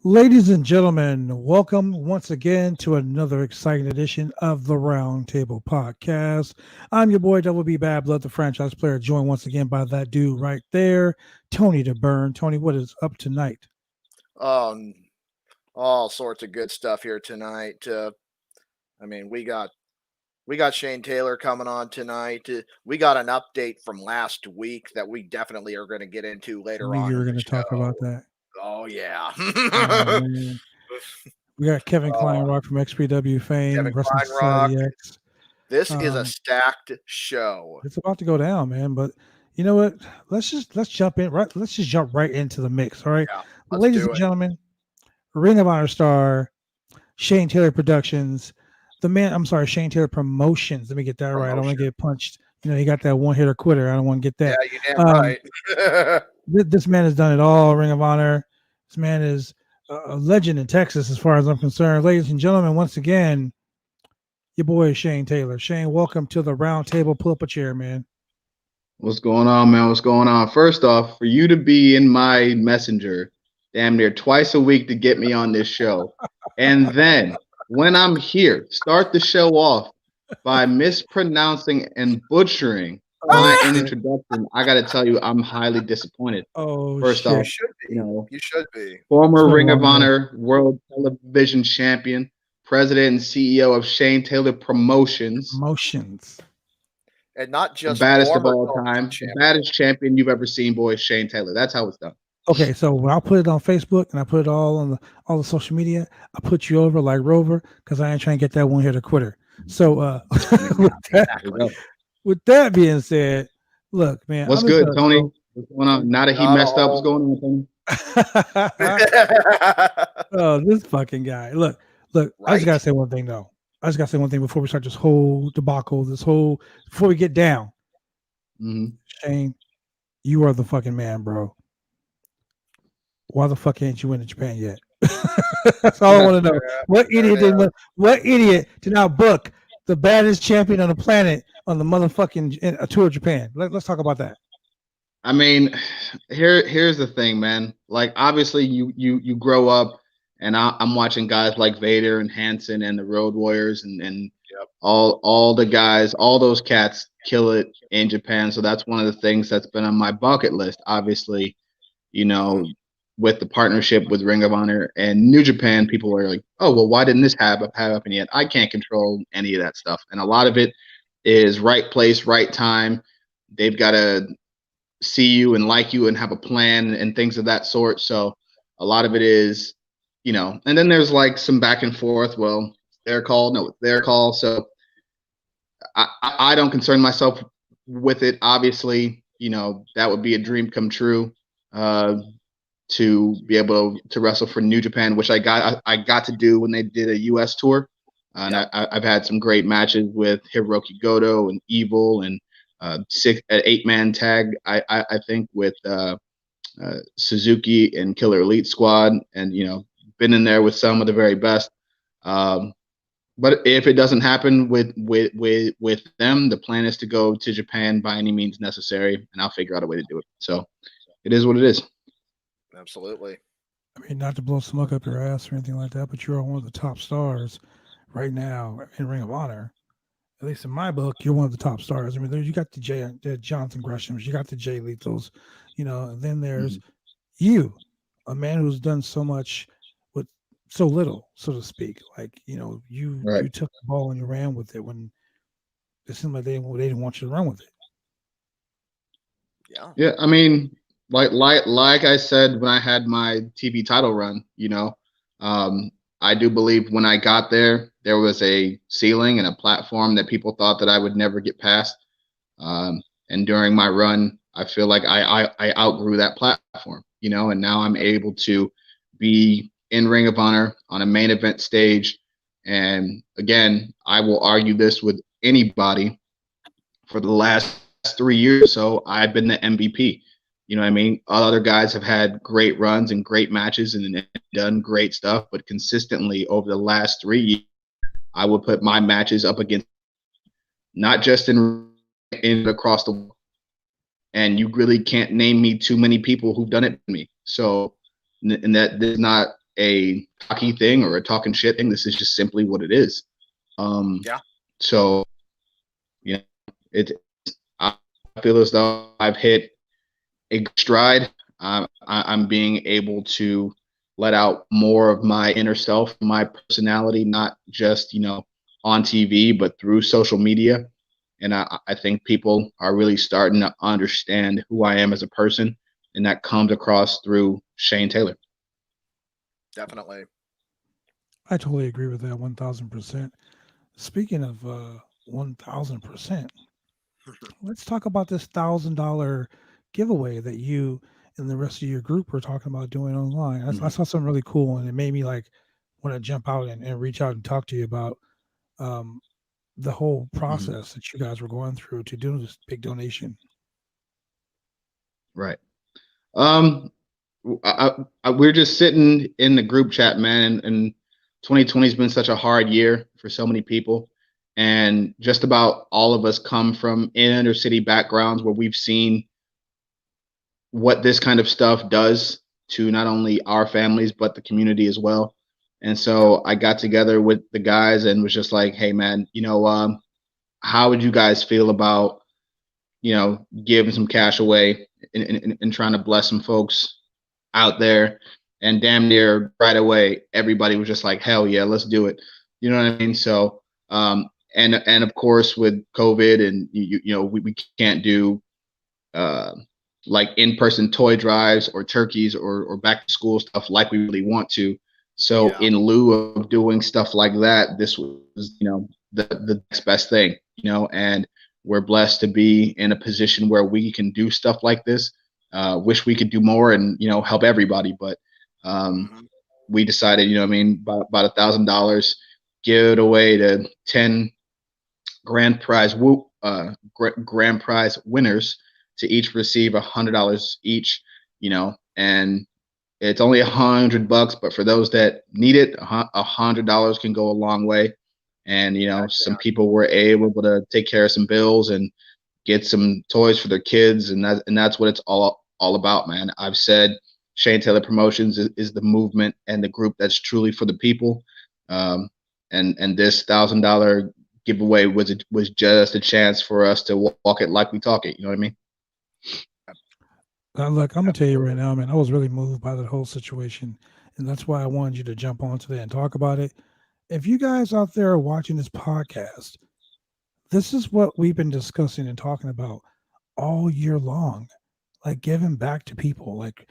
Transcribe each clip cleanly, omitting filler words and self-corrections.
Ladies and gentlemen, welcome once again to another exciting edition of the Roundtable Podcast. I'm your boy, Double B Bad Blood, the franchise player, joined once again by that dude right there, Tony the Burn. Tony, what is up tonight? Um, all sorts of good stuff here tonight. I mean, we got Shane Taylor coming on tonight. We got an update from last week that we definitely are going to get into I later knew on you were in the going to talk about show. that. Oh yeah. Oh, man. We got Kevin uh, Kleinrock from XPW fame, Kevin Wrestling Kleinrock. Society X. This is a Um, stacked show. it's about to go down, man. But you know what? Let's jump in. Right, let's just jump right into the mix. All right, Yeah, let's ladies do and it. gentlemen, Ring of Honor star Shane Taylor Productions, the man. I'm sorry, Shane Taylor Promotions. Let me get that right. I don't want to Promotion. get punched. You know, he got that one hitter quitter. I don't want to get Yeah, that. you damn Um, right. this man has done it all. Ring of Honor. This man is a legend in Texas, as far as I'm concerned. Ladies and gentlemen, once again, your boy Shane Taylor. Shane, welcome to the round table. Pull up a chair, man. What's going on, man? What's going on? First off, for you to be in my messenger damn near twice a week to get me on this show, and then when I'm here, start the show off by mispronouncing and butchering Oh my shit. introduction, I got to tell you, I'm highly disappointed. Oh First You shit. off, should you be. know, You should be. It's former been a Ring of long day. Honor World Television Champion, President and CEO of Shane Taylor Promotions, Emotions. And not the just baddest of former all television time, the champion. baddest champion you've ever seen, boy, Shane Taylor. That's how it's done. Okay, so when I put it on Facebook and I put it all on all the social media, I put you over like Rover because I ain't trying to get that one hitter quitter. So I mean, with that there you Exactly. go. with that being said, look, man, What's I'm just good, gonna Tony? throw. What's going on? Now that he Not a messed up, what's whole. going on, Tony? Oh, this fucking guy. Look. I just Right? gotta say one thing though. I just gotta say one thing before we start this whole debacle. Before we get down, Hmm. Shane, you are the fucking man, bro. Why the fuck ain't you in Japan yet? That's all I want to know. Yeah. What idiot did not book the baddest champion on the planet on the motherfucking a tour of Japan? Let's talk about that. I mean, here's the thing, man. Like, obviously, you grow up, and I'm watching guys like Vader and Hanson and the Road Warriors and Yep. all the guys, all those cats kill it in Japan. So that's one of the things that's been on my bucket list. Obviously, you Mhm. know, with the partnership with Ring of Honor and New Japan, people are like, oh, well, why didn't this have happened yet? I can't control any of that stuff. And a lot of it is right place, right time. They've got to see you and like you and have a plan and things of that sort. So a lot of it is, and then there's like some back and forth. Well, their call, no, it's their call. So I don't concern myself with it. Obviously, that would be a dream come true. To be able to wrestle for New Japan, which I got to do when they did a U.S. tour, and Yep. I've had some great matches with Hiroki Goto and Evil and an 8-man tag. I think with Suzuki and Killer Elite Squad, and been in there with some of the very best. Um, but if it doesn't happen with them, the plan is to go to Japan by any means necessary, and I'll figure out a way to do it. So it is what it is. Absolutely. I mean, not to blow smoke up your ass or anything like that, but you're one of the top stars right now in Ring of Honor. At least in my book, you're one of the top stars. I mean, you got the Jonathan Greshams, you got the Jay Lethals, and then there's Mhm. you, a man who's done so much with so little, so to speak. Like, you Right. took the ball and you ran with it when it seemed like they didn't want you to run with it. Yeah. Yeah, I mean, like I said when I had my TV title run, um, I do believe when I got there, there was a ceiling and a platform that people thought that I would never get past. And during my run, I feel like I outgrew that platform, and now I'm able to be in Ring of Honor on a main event stage. And again, I will argue this with anybody for the last 3 years or so, I've been the MVP. You know what I mean? Other guys have had great runs and great matches and done great stuff, but consistently over the last 3 years, I would put my matches up against not just in across the world. And you really can't name me too many people who've done it for me. So, and that is not a cocky thing or a talking shit thing. This is just simply what it is. Yeah. So, you know, I feel as though I've hit a stride. I'm being able to let out more of my inner self, my personality, not just, on TV, but through social media. And I think people are really starting to understand who I am as a person. And that comes across through Shane Taylor. Definitely. I totally agree with that 1000%. Speaking of 1000%, let's talk about this $1,000 giveaway that you and the rest of your group were talking about doing online. I saw something really cool, and it made me like want to jump out and reach out and talk to you about um, the whole process that you guys were going through to do this big donation. Right. We're just sitting in the group chat, man, and 2020 has been such a hard year for so many people. And just about all of us come from inner city backgrounds where we've seen what this kind of stuff does to not only our families, but the community as well. And so I got together with the guys and was just like, hey, man, how would you guys feel about, giving some cash away and trying to bless some folks out there? And damn near right away, everybody was just like, hell yeah, let's do it. You know what I mean? So, and of course with COVID and, we can't do like in-person toy drives or turkeys or back to school stuff like we really want to. So in lieu of doing stuff like that, this was, the next best thing, and we're blessed to be in a position where we can do stuff like this. Wish we could do more and, help everybody, but we decided, about $1,000, give it away to 10 grand prize winners to each receive $100 each, and it's only $100, but for those that need it, $100 can go a long way. And, some people were able to take care of some bills and get some toys for their kids. And that's what it's all about, man. I've said Shane Taylor Promotions is the movement and the group that's truly for the people. And this $1,000 giveaway was just a chance for us to walk it like we talk it. You know what I mean? Look, I'm gonna tell you right now, man. I was really moved by that whole situation, and that's why I wanted you to jump on today and talk about it. If you guys out there are watching this podcast, this is what we've been discussing and talking about all year long, like giving back to people. Like,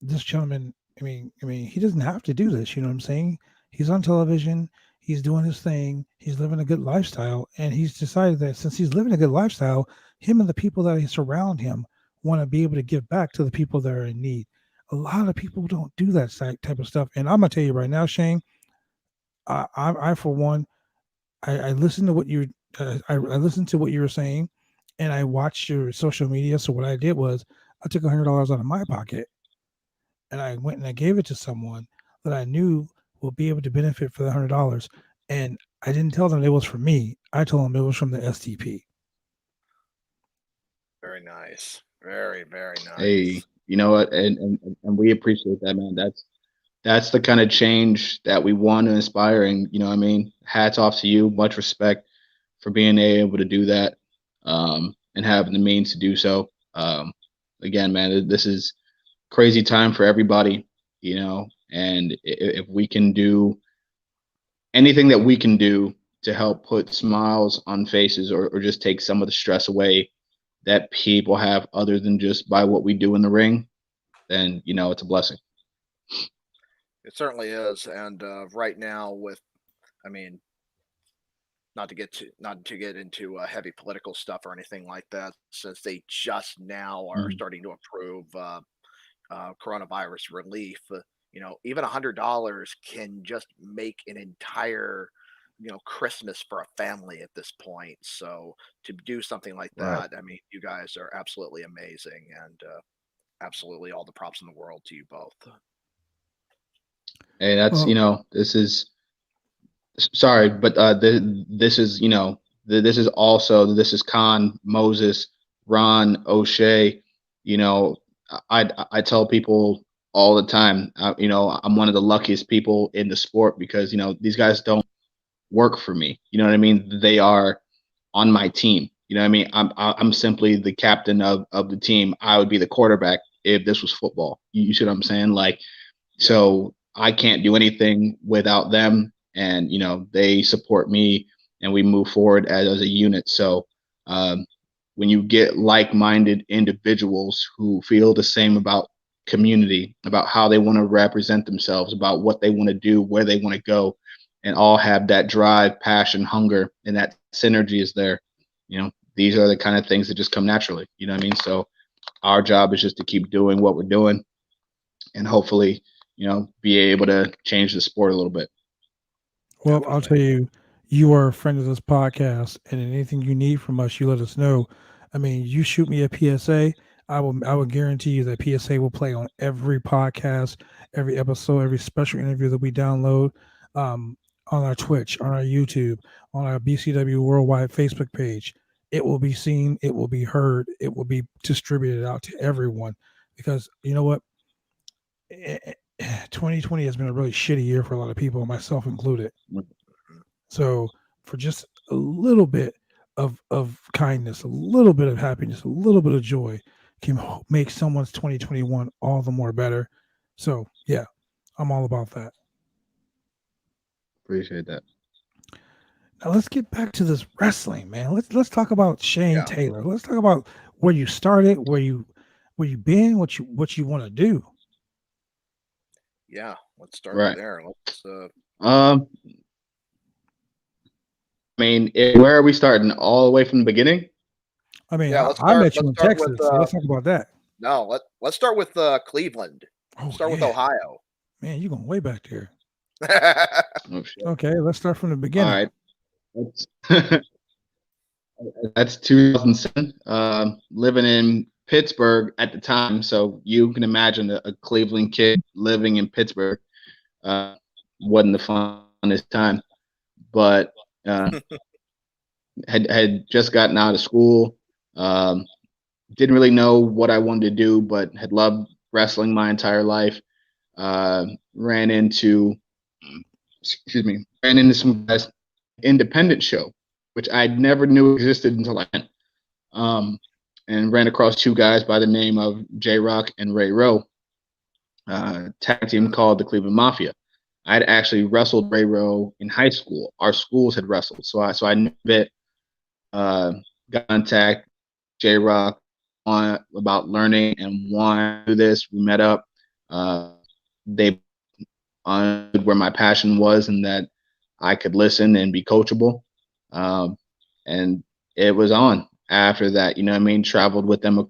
this gentleman. I mean, he doesn't have to do this. You know what I'm saying? He's on television. He's doing his thing. He's living a good lifestyle, and he's decided that since he's living a good lifestyle, him and the people that surround him want to be able to give back to the people that are in need. A lot of people don't do that type of stuff, and I'm gonna tell you right now, Shane. I for one, I listened to what you I listened to what you were saying, and I watched your social media. So what I did was I took $100 out of my pocket, and I went and I gave it to someone that I knew will be able to benefit for the $100. And I didn't tell them it was for me. I told them it was from the STP. Very nice. Very, very nice. Hey, you know what? And we appreciate that, man. That's the kind of change that we want to inspire. And, hats off to you. Much respect for being able to do that and having the means to do so. Again, man, this is crazy time for everybody, and if we can do anything that we can do to help put smiles on faces or just take some of the stress away that people have other than just by what we do in the ring, then, it's a blessing. It certainly is. And right now not to get into heavy political stuff or anything like that, since they just now are starting to approve coronavirus relief. Even $100 can just make an entire, Christmas for a family at this point. So to do something like that, Right. you guys are absolutely amazing, and absolutely all the props in the world to you both. Hey, that's, Well, this is sorry, but this is, this is Khan, Moses, Ron, O'Shea. You know, I tell people all the time. You know, I'm one of the luckiest people in the sport because, you know, these guys don't work for me. You know what I mean? They are on my team. You know what I mean? I'm simply the captain of the team. I would be the quarterback if this was football. You see what I'm saying? Like, so I can't do anything without them. And, you know, they support me and we move forward as a unit. So when you get like-minded individuals who feel the same about community, about how they want to represent themselves, about what they want to do, where they want to go, and all have that drive, passion, hunger, and that synergy is there. You know, these are the kind of things that just come naturally. You know what I mean? So our job is just to keep doing what we're doing and hopefully, you know, be able to change the sport a little bit. Well, I'll tell you, you are a friend of this podcast, and anything you need from us, you let us know. I mean, you shoot me a PSA, I will guarantee you that PSA will play on every podcast, every episode, every special interview that we download, on our Twitch, on our YouTube, on our BCW Worldwide Facebook page. It will be seen, it will be heard, it will be distributed out to everyone because you know what? 2020 has been a really shitty year for a lot of people, myself included. So for just a little bit of kindness, a little bit of happiness, a little bit of joy can make someone's 2021 all the more better. So yeah, I'm all about that. Appreciate that. Now let's get back to this wrestling, man. Let's talk about Shane Taylor. Let's talk about where you started, where you been, what you want to do. Yeah, let's start there. Let's I mean, where are we starting? All the way from the beginning? I mean, I met you in Texas, so let's talk about that. No, let's start with Cleveland. Start with Ohio. Man, you're going way back there. Oh, shit. Okay, let's start from the beginning. All right. That's 2007. Living in Pittsburgh at the time, so you can imagine a Cleveland kid living in Pittsburgh wasn't the funnest time, but had just gotten out of school. Didn't really know what I wanted to do, but had loved wrestling my entire life. Ran into some guys independent show, which I never knew existed until I went. And ran across two guys by the name of J-Rock and Ray Rowe, tag team called the Cleveland Mafia. I had actually wrestled Ray Rowe in high school. Our schools had wrestled, so I knew that. Got contact J-Rock about learning and wanting to do this. We met up. They understood where my passion was and that I could listen and be coachable. And it was on. After that, you know what I mean? Traveled with them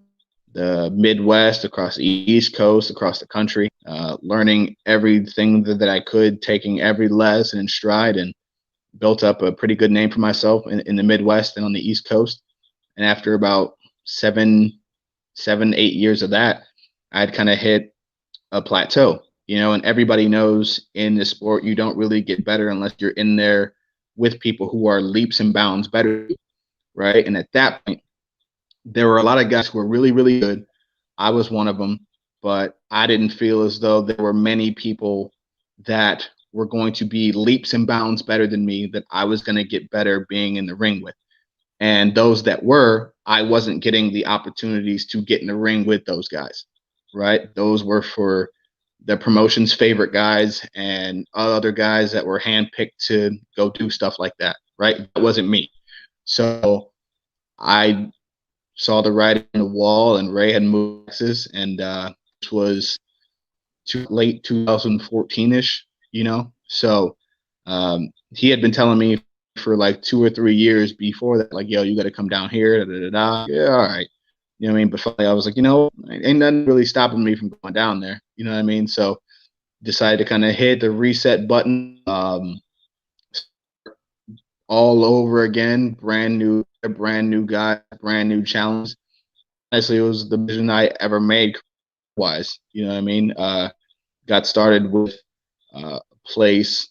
the Midwest, across the East Coast, across the country, learning everything that I could, taking every lesson in stride, and built up a pretty good name for myself in the Midwest and on the East Coast. And after about 7, 8 years of that, I'd kind of hit a plateau, you know, and everybody knows in this sport, you don't really get better unless you're in there with people who are leaps and bounds better, right? And at that point, there were a lot of guys who were really, really good. I was one of them, but I didn't feel as though there were many people that were going to be leaps and bounds better than me, that I was going to get better being in the ring with. And those that were, I wasn't getting the opportunities to get in the ring with those guys, right? Those were for the promotion's favorite guys and other guys that were handpicked to go do stuff like that, right? That wasn't me. So I saw the writing on the wall, and Ray had moved to Texas, and this was late 2014-ish, you know? So he had been telling me for like 2 or 3 years before that, like, yo, you got to come down here, Yeah, all right. You know what I mean? But finally I was like, you know, ain't nothing really stopping me from going down there. You know what I mean? So decided to kind of hit the reset button, all over again, brand new guy, brand new challenge. Honestly, it was the vision I ever made wise. You know what I mean? Got started with a place.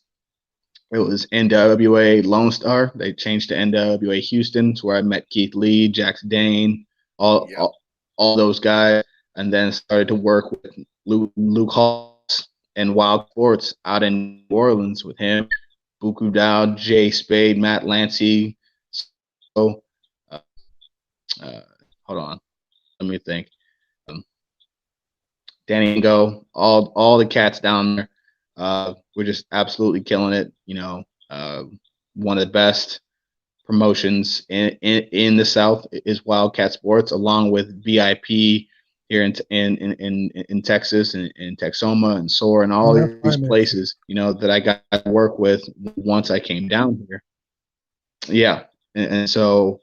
It was NWA Lone Star. They changed to NWA Houston. It's where I met Keith Lee, Jax Dane, all those guys, and then started to work with Luke Hawks and Wild Sports out in New Orleans with him, Buku Dow, Jay Spade, Matt Lancey. So, uh, hold on, let me think. Danny Go, all the cats down there. We're just absolutely killing it. One of the best promotions in the South is Wildcat Sports, along with VIP here in Texas and in Texoma and SOAR and all these places, that I got to work with once I came down here. Yeah. And so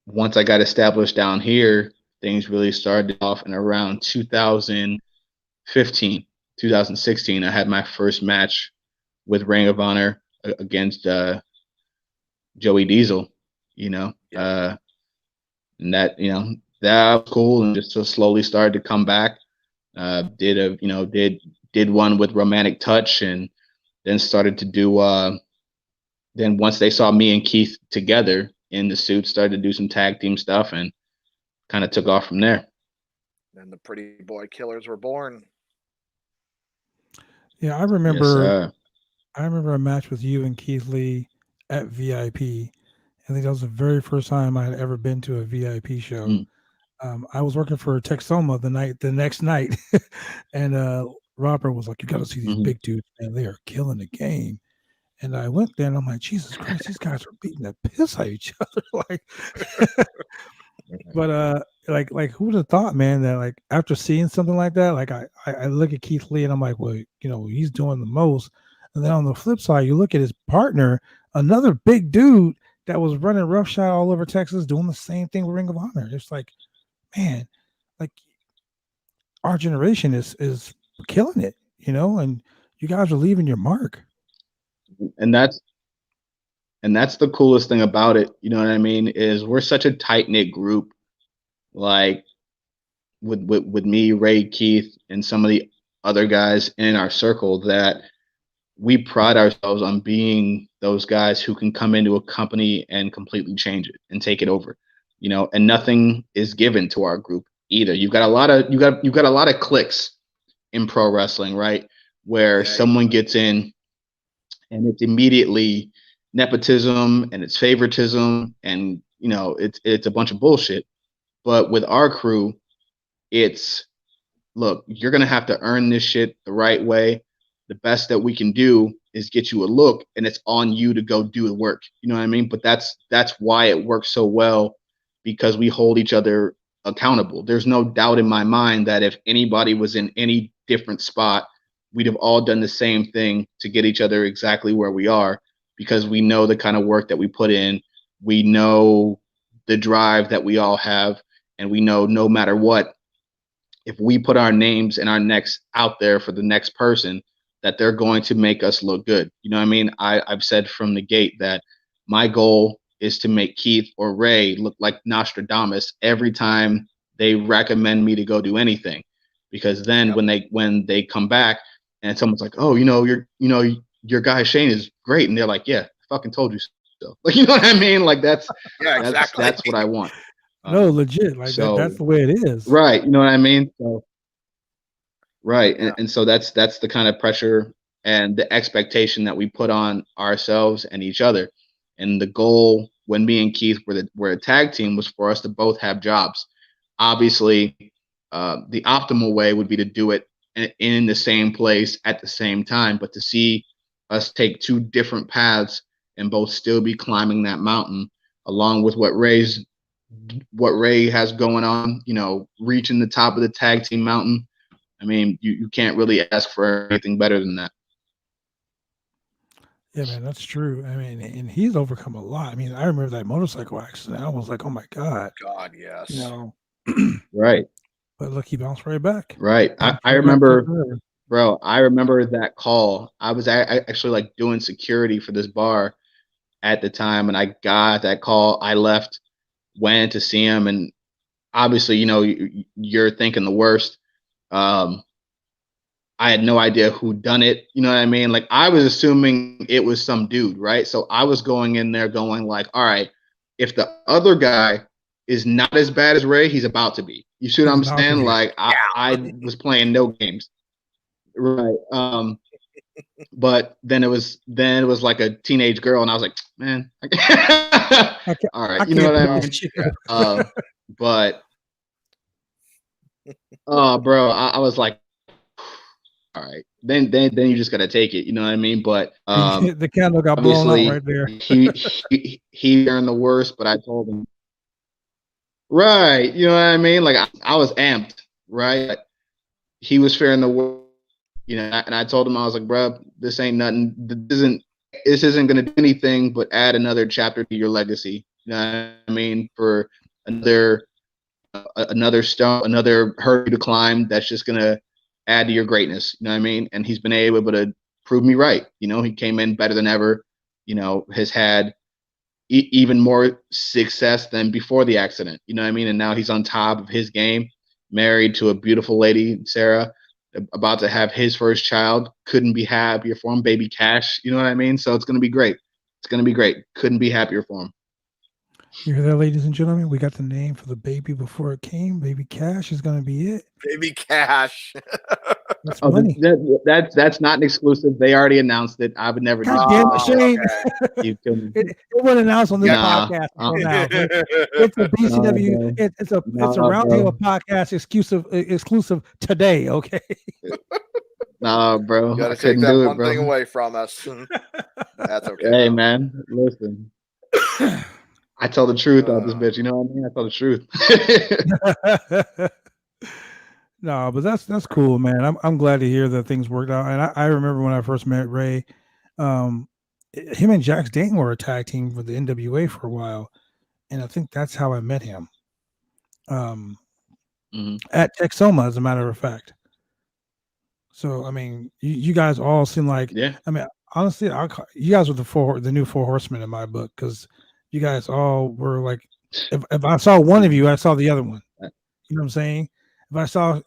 once I got established down here, things really started off in around 2015, 2016. I had my first match with Ring of Honor against Joey Diesel, and that was cool, and just slowly started to come back. Did one with Romantic Touch, and then started to do. Then once they saw me and Keith together in the suit, started to do some tag team stuff, and kind of took off from there. And the Pretty Boy Killers were born. Yeah, I remember. Yes, I remember a match with you and Keith Lee at VIP. I think that was the very first time I had ever been to a VIP show. I was working for Texoma the next night, and Robert was like, "You got to see these big dudes, man. They are killing the game." And I went there, and I'm like, "Jesus Christ, these guys are beating the piss out of each other!" But like who would have thought, man, that like after seeing something like that, like I look at Keith Lee and I'm like, well, he's doing the most. And then on the flip side, you look at his partner, another big dude that was running roughshod all over Texas, doing the same thing with Ring of Honor. It's like, man, like our generation is killing it, and you guys are leaving your mark. And that's the coolest thing about it, you know what I mean, is we're such a tight-knit group, like with me, Ray, Keith, and some of the other guys in our circle, that we pride ourselves on being those guys who can come into a company and completely change it and take it over, and nothing is given to our group either. You've got a lot of cliques in pro wrestling, right? Where someone gets in and it's immediately nepotism and it's favoritism, and it's a bunch of bullshit. But with our crew, it's, look, you're gonna have to earn this shit the right way. The best that we can do is get you a look, and it's on you to go do the work. You know what I mean? But that's why it works so well, because we hold each other accountable. There's no doubt in my mind that if anybody was in any different spot, we'd have all done the same thing to get each other exactly where we are, because we know the kind of work that we put in. We know the drive that we all have, and we know no matter what, if we put our names and our necks out there for the next person, that they're going to make us look good. You know what I mean? I've said from the gate that my goal is to make Keith or Ray look like Nostradamus every time they recommend me to go do anything, because then when they come back and someone's like, oh, your guy Shane is great, and they're like, yeah, I fucking told you so. Like, you know what I mean? Like that's what I want. No, legit. Like that's the way it is. Right. You know what I mean? So, right. Yeah. And so that's the kind of pressure and the expectation that we put on ourselves and each other. And the goal when me and Keith were a tag team was for us to both have jobs. Obviously, the optimal way would be to do it in the same place at the same time, but to see us take two different paths and both still be climbing that mountain, along with what Ray has going on, reaching the top of the tag team mountain. I mean, you can't really ask for anything better than that. Yeah, man, that's true. I mean, and he's overcome a lot. I mean, I remember that motorcycle accident. I was like, oh my God. God, yes. Right. But look, he bounced right back. Right. I remember, bro, I remember that call. I was actually like doing security for this bar at the time, and I got that call. I left, went to see him, and obviously, you're thinking the worst. I had no idea who done it. You know what I mean? Like, I was assuming it was some dude, right? So I was going in there going like, all right, if the other guy is not as bad as Ray, he's about to be. You see what I'm saying? Yeah. Like I was playing no games, right? But then it was like a teenage girl, and I was like, man, all right, you know what I mean? But oh, bro, I was like, all right, then you just gotta take it, you know what I mean? But the candle got blown out right there. he earned the worst, but I told him, right, you know what I mean? Like I was amped, right? But he was faring the worst, you know, and I told him, I was like, bro, this ain't nothing. This isn't gonna do anything but add another chapter to your legacy. You know what I mean? For another stone, another hurdle to climb that's just gonna add to your greatness. You know what I mean? And he's been able to prove me right. You know, he came in better than ever. You know, has had even more success than before the accident. You know what I mean? And now he's on top of his game, married to a beautiful lady, Sarah, about to have his first child. Couldn't be happier for him, baby Cash. You know what I mean? So it's gonna be great. It's gonna be great. Couldn't be happier for him. You hear that, ladies and gentlemen? We got the name for the baby before it came. Baby Cash is going to be it. Baby Cash. That's money. That's not an exclusive. They already announced it. I would never do God damn it, Shane. Okay. It wasn't announced on this podcast until now. It's a BCW. It's a Roundtable Podcast exclusive today. Okay. Nah, bro. You got to take that one thing away from us. That's okay. Hey, man, listen. I tell the truth out this bitch. You know what I mean? I tell the truth. No, but that's cool, man. I'm glad to hear that things worked out. And I remember when I first met Ray, him and Jax Dayton were a tag team for the NWA for a while, and I think that's how I met him. At Texoma, as a matter of fact. So I mean, you guys all seem like, I mean, honestly, you guys were the new Four Horsemen in my book, because you guys all were like, if I saw one of you, I saw the other one. You know what I'm saying? If I saw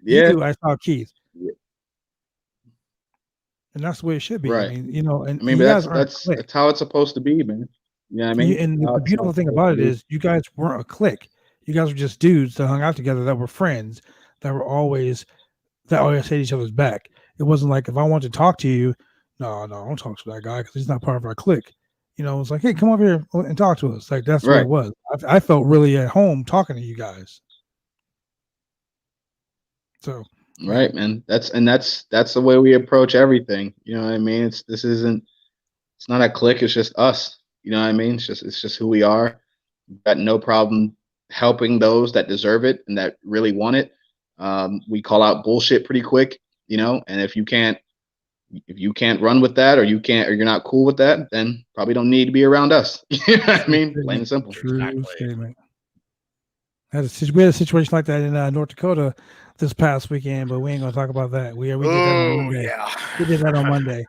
you, I saw Keith. Yeah. And that's the way it should be. Right. I mean, you know, and I mean, that's how it's supposed to be, man. You know what I mean? And the beautiful thing about it is you guys weren't a clique. You guys were just dudes that hung out together, that were friends, that always had each other's back. It wasn't like, if I want to talk to you, no, I don't talk to that guy because he's not part of our clique. You know, it's like, hey, come over here and talk to us. Like, that's what it was. I felt really at home talking to you guys. So right, man. That's the way we approach everything. You know what I mean? It's not a clique. It's just us. You know what I mean? It's just who we are. We've got no problem helping those that deserve it and that really want it. We call out bullshit pretty quick, you know. And if you can't run with that, or you're not cool with that, then probably don't need to be around us. You know what I mean? Plain and simple. True statement. We had a situation like that in North Dakota this past weekend, but we ain't gonna talk about that. We did that on Monday. Yeah. We did that on Monday.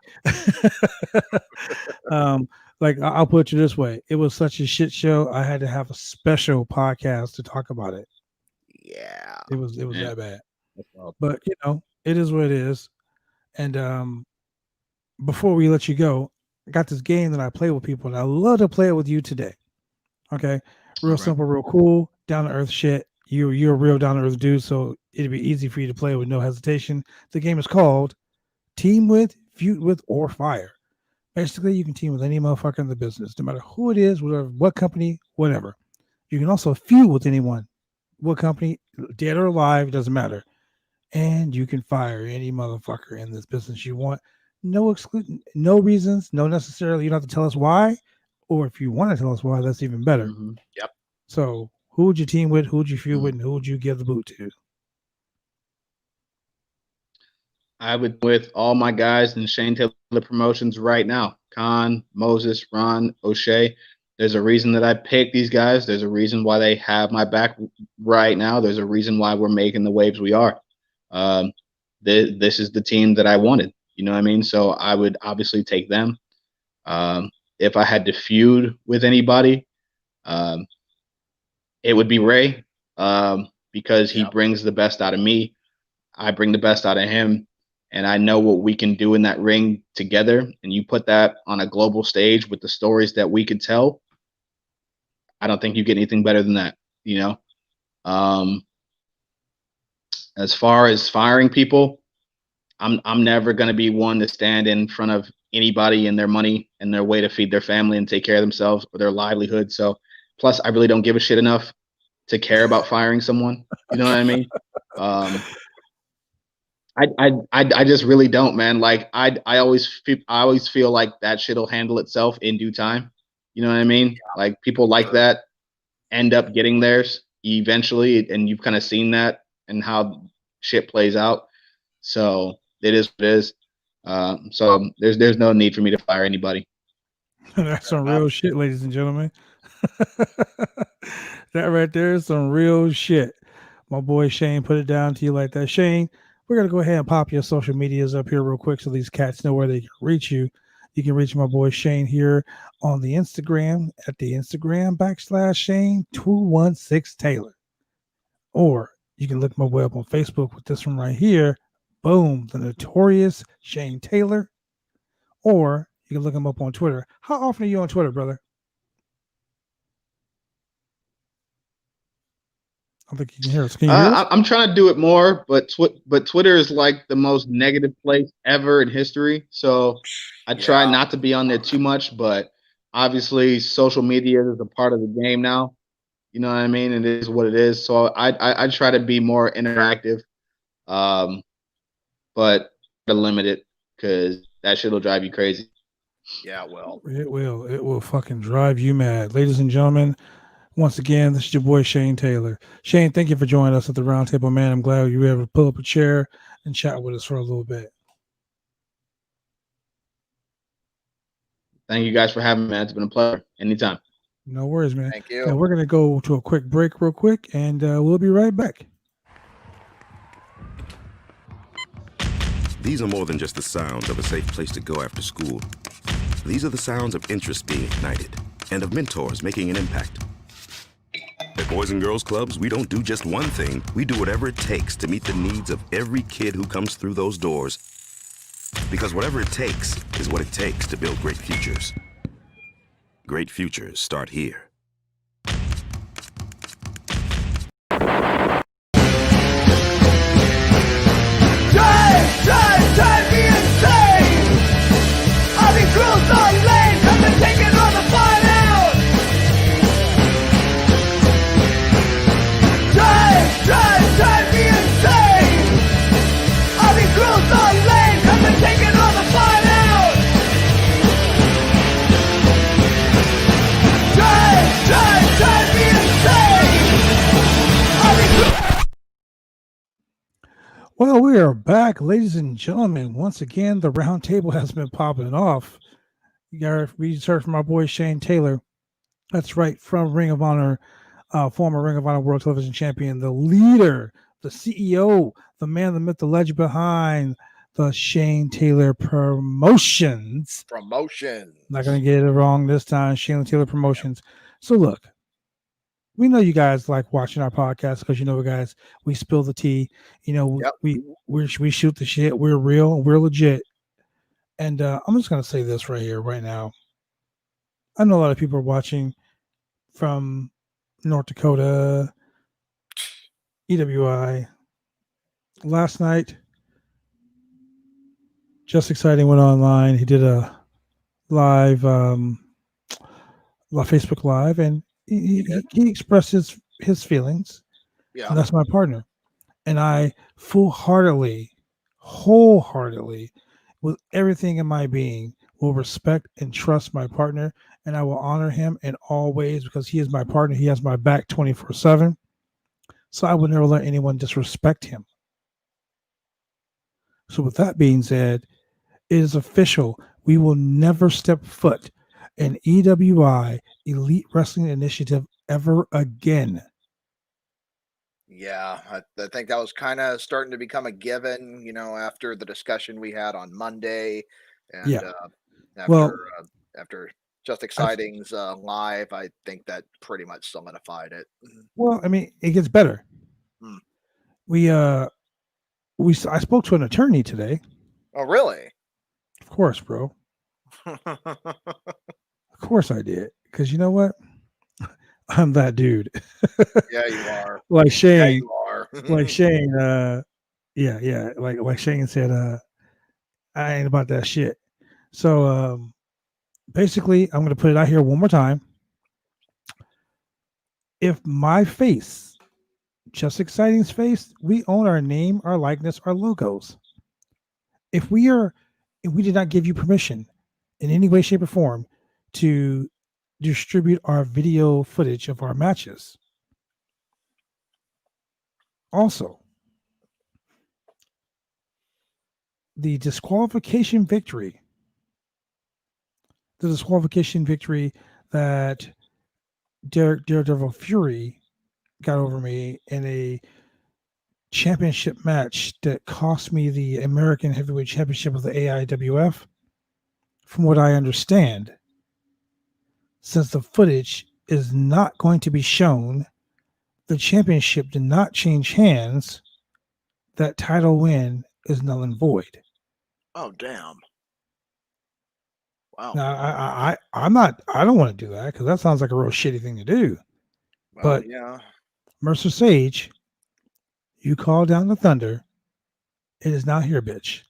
Like, I'll put it this way: it was such a shit show. I had to have a special podcast to talk about it. Yeah, it was that bad. But you know, it is what it is. And before we let you go, I got this game that I play with people, and I love to play it with you today. Okay, real simple, real cool, down to earth shit. You're a real down to earth dude, so it'd be easy for you to play with no hesitation. The game is called Team With, Feud With, or Fire. Basically, you can team with any motherfucker in the business, no matter who it is, whatever, what company, whatever. You can also feud with anyone, what company, dead or alive, doesn't matter. And you can fire any motherfucker in this business you want. No reasons, no necessarily. You don't have to tell us why, or if you want to tell us why, that's even better. Yep. So, who would you team with? Who would you feud with? And who would you give the boot to? I would with all my guys in Shane Taylor Promotions right now. Khan, Moses, Ron, O'Shea. There's a reason that I picked these guys. There's a reason why they have my back right now. There's a reason why we're making the waves we are. This is the team that I wanted. You know what I mean? So I would obviously take them. If I had to feud with anybody, it would be Ray, because he brings the best out of me. I bring the best out of him. And I know what we can do in that ring together. And you put that on a global stage with the stories that we could tell. I don't think you get anything better than that, you know? As far as firing people, I'm never going to be one to stand in front of anybody and their money and their way to feed their family and take care of themselves or their livelihood. So plus I really don't give a shit enough to care about firing someone. You know what I mean? I just really don't, man. Like I always feel like that shit'll handle itself in due time. You know what I mean? Like people like that end up getting theirs eventually, and you've kind of seen that and how shit plays out. So it is what it is. So there's no need for me to fire anybody. That's some real shit, ladies and gentlemen. That right there is some real shit. My boy Shane put it down to you like that. Shane, we're going to go ahead and pop your social medias up here real quick so these cats know where they can reach you. You can reach my boy Shane here on the Instagram at the Instagram /Shane216Taylor. Or you can look my boy up on Facebook with this one right here. Boom, the notorious Shane Taylor. Or you can look him up on Twitter. How often are you on Twitter, brother? I don't think you can hear us. Can you hear us? I'm trying to do it more, but Twitter is like the most negative place ever in history. So I try not to be on there too much, but obviously social media is a part of the game now. You know what I mean? It is what it is. So I try to be more interactive, but to limit it because that shit will drive you crazy. Yeah, well, it will. It will fucking drive you mad, ladies and gentlemen. Once again, this is your boy Shane Taylor. Shane, thank you for joining us at the Roundtable, man. I'm glad you were able to pull up a chair and chat with us for a little bit. Thank you guys for having me, man. It's been a pleasure. Anytime. No worries, man. Thank you. And we're going to go to a quick break real quick, and we'll be right back. These are more than just the sounds of a safe place to go after school. These are the sounds of interest being ignited and of mentors making an impact. At Boys and Girls Clubs, we don't do just one thing. We do whatever it takes to meet the needs of every kid who comes through those doors. Because whatever it takes is what it takes to build great futures. Great futures start here. Drive me insane! All these rules are lame, cause they're taking all the fun out! Drive me insane! All these rules are lame, cause they're taking all the fun out! Drive me insane! All these Well, we are back, ladies and gentlemen. Once again, the round table has been popping off. We just heard from our boy Shane Taylor. That's right, from Ring of Honor, former Ring of Honor World Television Champion, the leader, the CEO, the man, the myth, the legend behind the Shane Taylor Promotions. Not going to get it wrong this time, Shane Taylor Promotions. So look, we know you guys like watching our podcast because, you know, guys, we spill the tea. You know, we shoot the shit. We're real. We're legit. And I'm just going to say this right here, right now. I know a lot of people are watching from North Dakota, EWI. Last night, Just Exciting went online. He did a live, Facebook Live, and he expressed his feelings. Yeah. And that's my partner. And I wholeheartedly, with everything in my being, will respect and trust my partner, and I will honor him in all ways because he is my partner. He has my back 24/7. So I would never let anyone disrespect him. So with that being said, it is official. We will never step foot in EWI, Elite Wrestling Initiative, ever again. Yeah, I think that was kind of starting to become a given, you know, after the discussion we had on Monday. And after Just Exciting's live, I think that pretty much solidified it. Well, I mean, it gets better. I spoke to an attorney today. Oh, really? Of course, bro. Of course I did. Because you know what? I'm that dude. Yeah, you are. Like Shane. Yeah, you are. Like Shane, Yeah. Like Shane said, I ain't about that shit. So basically, I'm going to put it out here one more time. If my face, Just Exciting's face, we own our name, our likeness, our logos. If we did not give you permission in any way, shape, or form to distribute our video footage of our matches. Also, the disqualification victory that Daredevil Fury got over me in a championship match that cost me the American Heavyweight Championship of the AIWF. From what I understand, since the footage is not going to be shown, the championship did not change hands. That title win is null and void. Oh, damn. Wow. Now, I don't want to do that because that sounds like a real shitty thing to do. Well, But yeah. Mercer Sage, you call down the thunder. It is not here, bitch.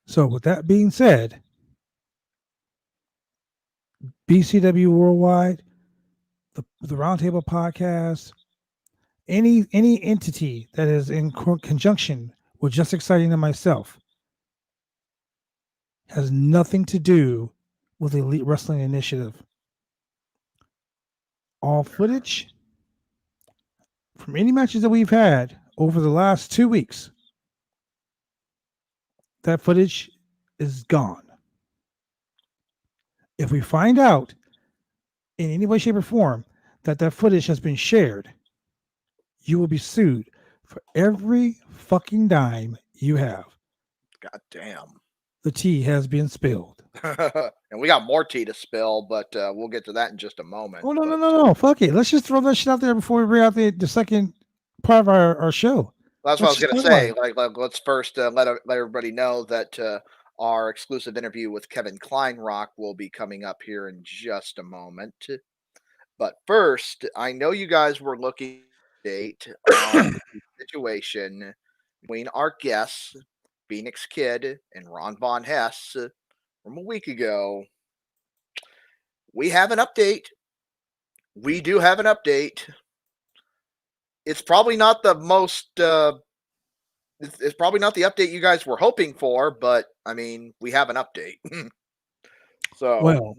So with that being said, BCW Worldwide, the Roundtable Podcast, any entity that is in conjunction with Just Exciting and myself has nothing to do with Elite Wrestling Initiative. All footage from any matches that we've had over the last 2 weeks, that footage is gone. If we find out in any way, shape, or form that footage has been shared, you will be sued for every fucking dime you have. God damn. The tea has been spilled. And we got more tea to spill, but we'll get to that in just a moment. Oh, no. Fuck it. Let's just throw that shit out there before we bring out the second part of our show. That's what I was Let's going to just talk say. about Like, let's first let everybody know that our exclusive interview with Kevin Kleinrock will be coming up here in just a moment. But first, I know you guys were looking at a date on the situation between our guests, Phoenix Kid and Ron Von Hess, from a week ago. We have an update. We do have an update. It's probably not the most. It's probably not the update you guys were hoping for, but I mean, we have an update. So Well,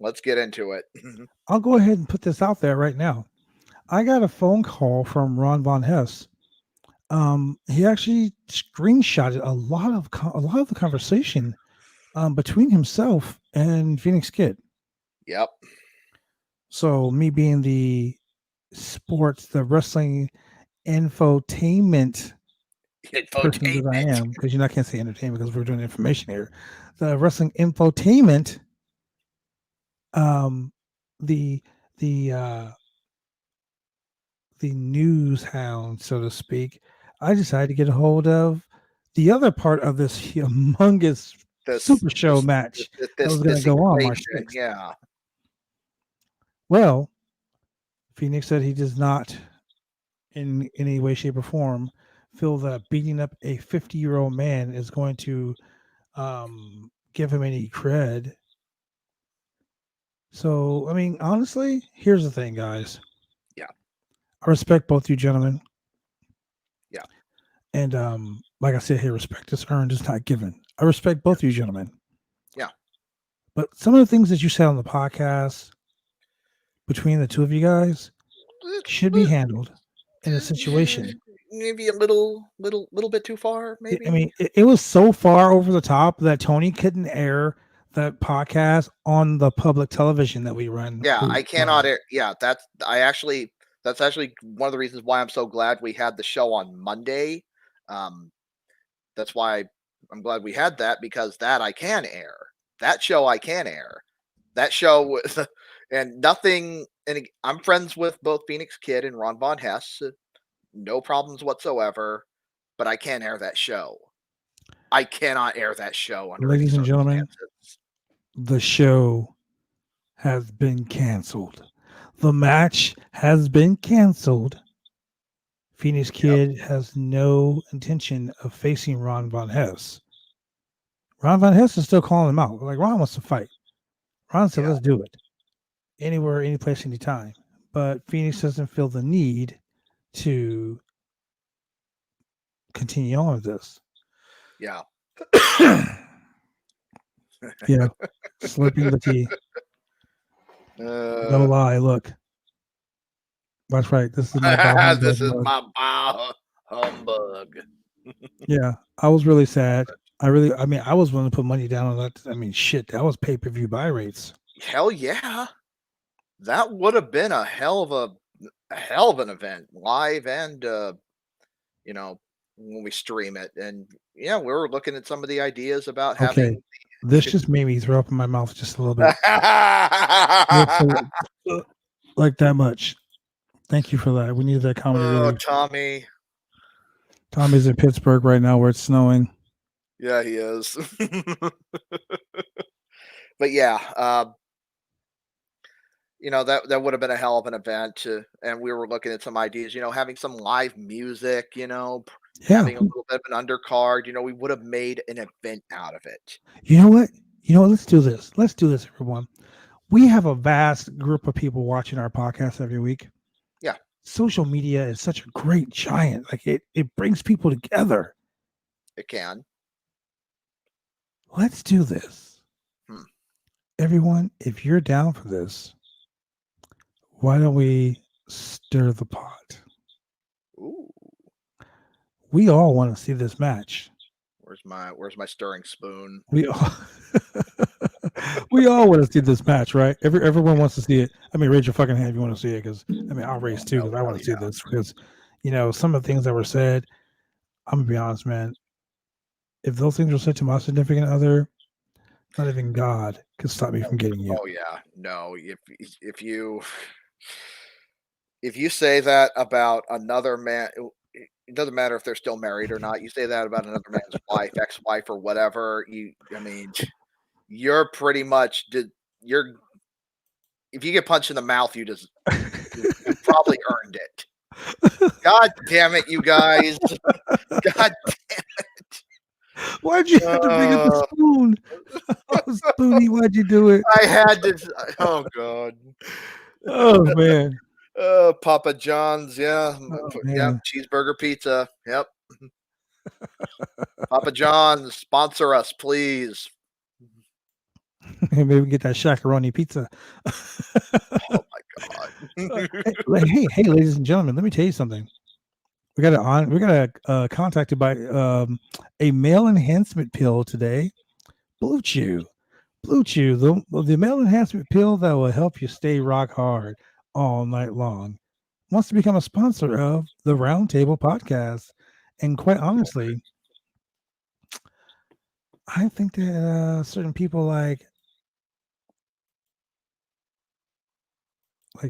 let's get into it. I'll go ahead and put this out there right now. I got a phone call from Ron Von Hess. He actually screenshotted a lot of the conversation between himself and Phoenix Kid. Yep. So me being the wrestling infotainment person that I am, because I can't say entertainment because we're doing information here. The wrestling infotainment, the news hound, so to speak, I decided to get a hold of the other part of this humongous super show match that was going to go on March 6th. Yeah. Well, Phoenix said he does not, in any way, shape, or form, feel that beating up a 50-year-old man is going to give him any cred. So, I mean, honestly, here's the thing, guys. Yeah. I respect both you gentlemen. Yeah. And like I said here, respect is earned, is not given. I respect both you gentlemen. Yeah. But some of the things that you said on the podcast between the two of you guys should be handled in a situation. Maybe a little bit too far, maybe. I mean, it was so far over the top that Tony couldn't air that podcast on the public television that we run. Yeah, I cannot air. Yeah, that's actually one of the reasons why I'm so glad we had the show on Monday. That's why I'm glad we had that, because that I can air. That show I can air. That show and nothing. And I'm friends with both Phoenix Kid and Ron Von Hess. No problems whatsoever. But I can't air that show. I cannot air that show under Ladies any and gentlemen, circumstances. the show has been canceled. The match has been canceled. Phoenix Kid has no intention of facing Ron Von Hess. Ron Von Hess is still calling him out. Like, Ron wants to fight. Ron said, let's do it. Anywhere, any place, anytime. But Phoenix doesn't feel the need to continue on with this. Yeah. Yeah. Slurping the tea. No lie. Look. That's right. This is my bah humbug. This is my bah humbug. Yeah. I was really sad. I was willing to put money down on that. I mean, shit, that was pay-per-view buy rates. Hell yeah. That would have been a hell of an event, live and you know, when we stream it. And yeah, we were looking at some of the ideas about having this just made me throw up in my mouth just a little bit. Like that much. Thank you for that. We need that comedy relief. Tommy. Tommy's in Pittsburgh right now where it's snowing. Yeah, he is. But yeah, you know, that would have been a hell of an event. And we were looking at some ideas, you know, having some live music, you know, having a little bit of an undercard, you know, we would have made an event out of it. You know what? Let's do this. Let's do this, everyone. We have a vast group of people watching our podcast every week. Yeah. Social media is such a great giant. Like it brings people together. It can. Let's do this. Everyone, if you're down for this, why don't we stir the pot? Ooh. We all want to see this match. Where's my stirring spoon? We all want to see this match, right? Everyone wants to see it. I mean, raise your fucking hand if you want to see it, because I'll raise too, because I want to see this. Because some of the things that were said, I'm gonna be honest, man. If those things were said to my significant other, not even God could stop me from getting you. Oh yeah, no. If you say that about another man, it doesn't matter if they're still married or not. You say that about another man's wife, ex-wife, or whatever. You're pretty much if you get punched in the mouth, you probably earned it. God damn it, you guys! God damn it! Why'd you have to bring up the spoon? Oh, Spoony, why'd you do it? I had to. Oh God. Oh man. Papa John's, yeah, cheeseburger pizza, yep. Papa John's, sponsor us, please. Maybe we get that shakaroni pizza. Oh my God. Hey, ladies and gentlemen, let me tell you something. We got contacted by a male enhancement pill today. Blue Chew, the male enhancement pill that will help you stay rock hard all night long, wants to become a sponsor of the Roundtable Podcast. And quite honestly, I think that certain people like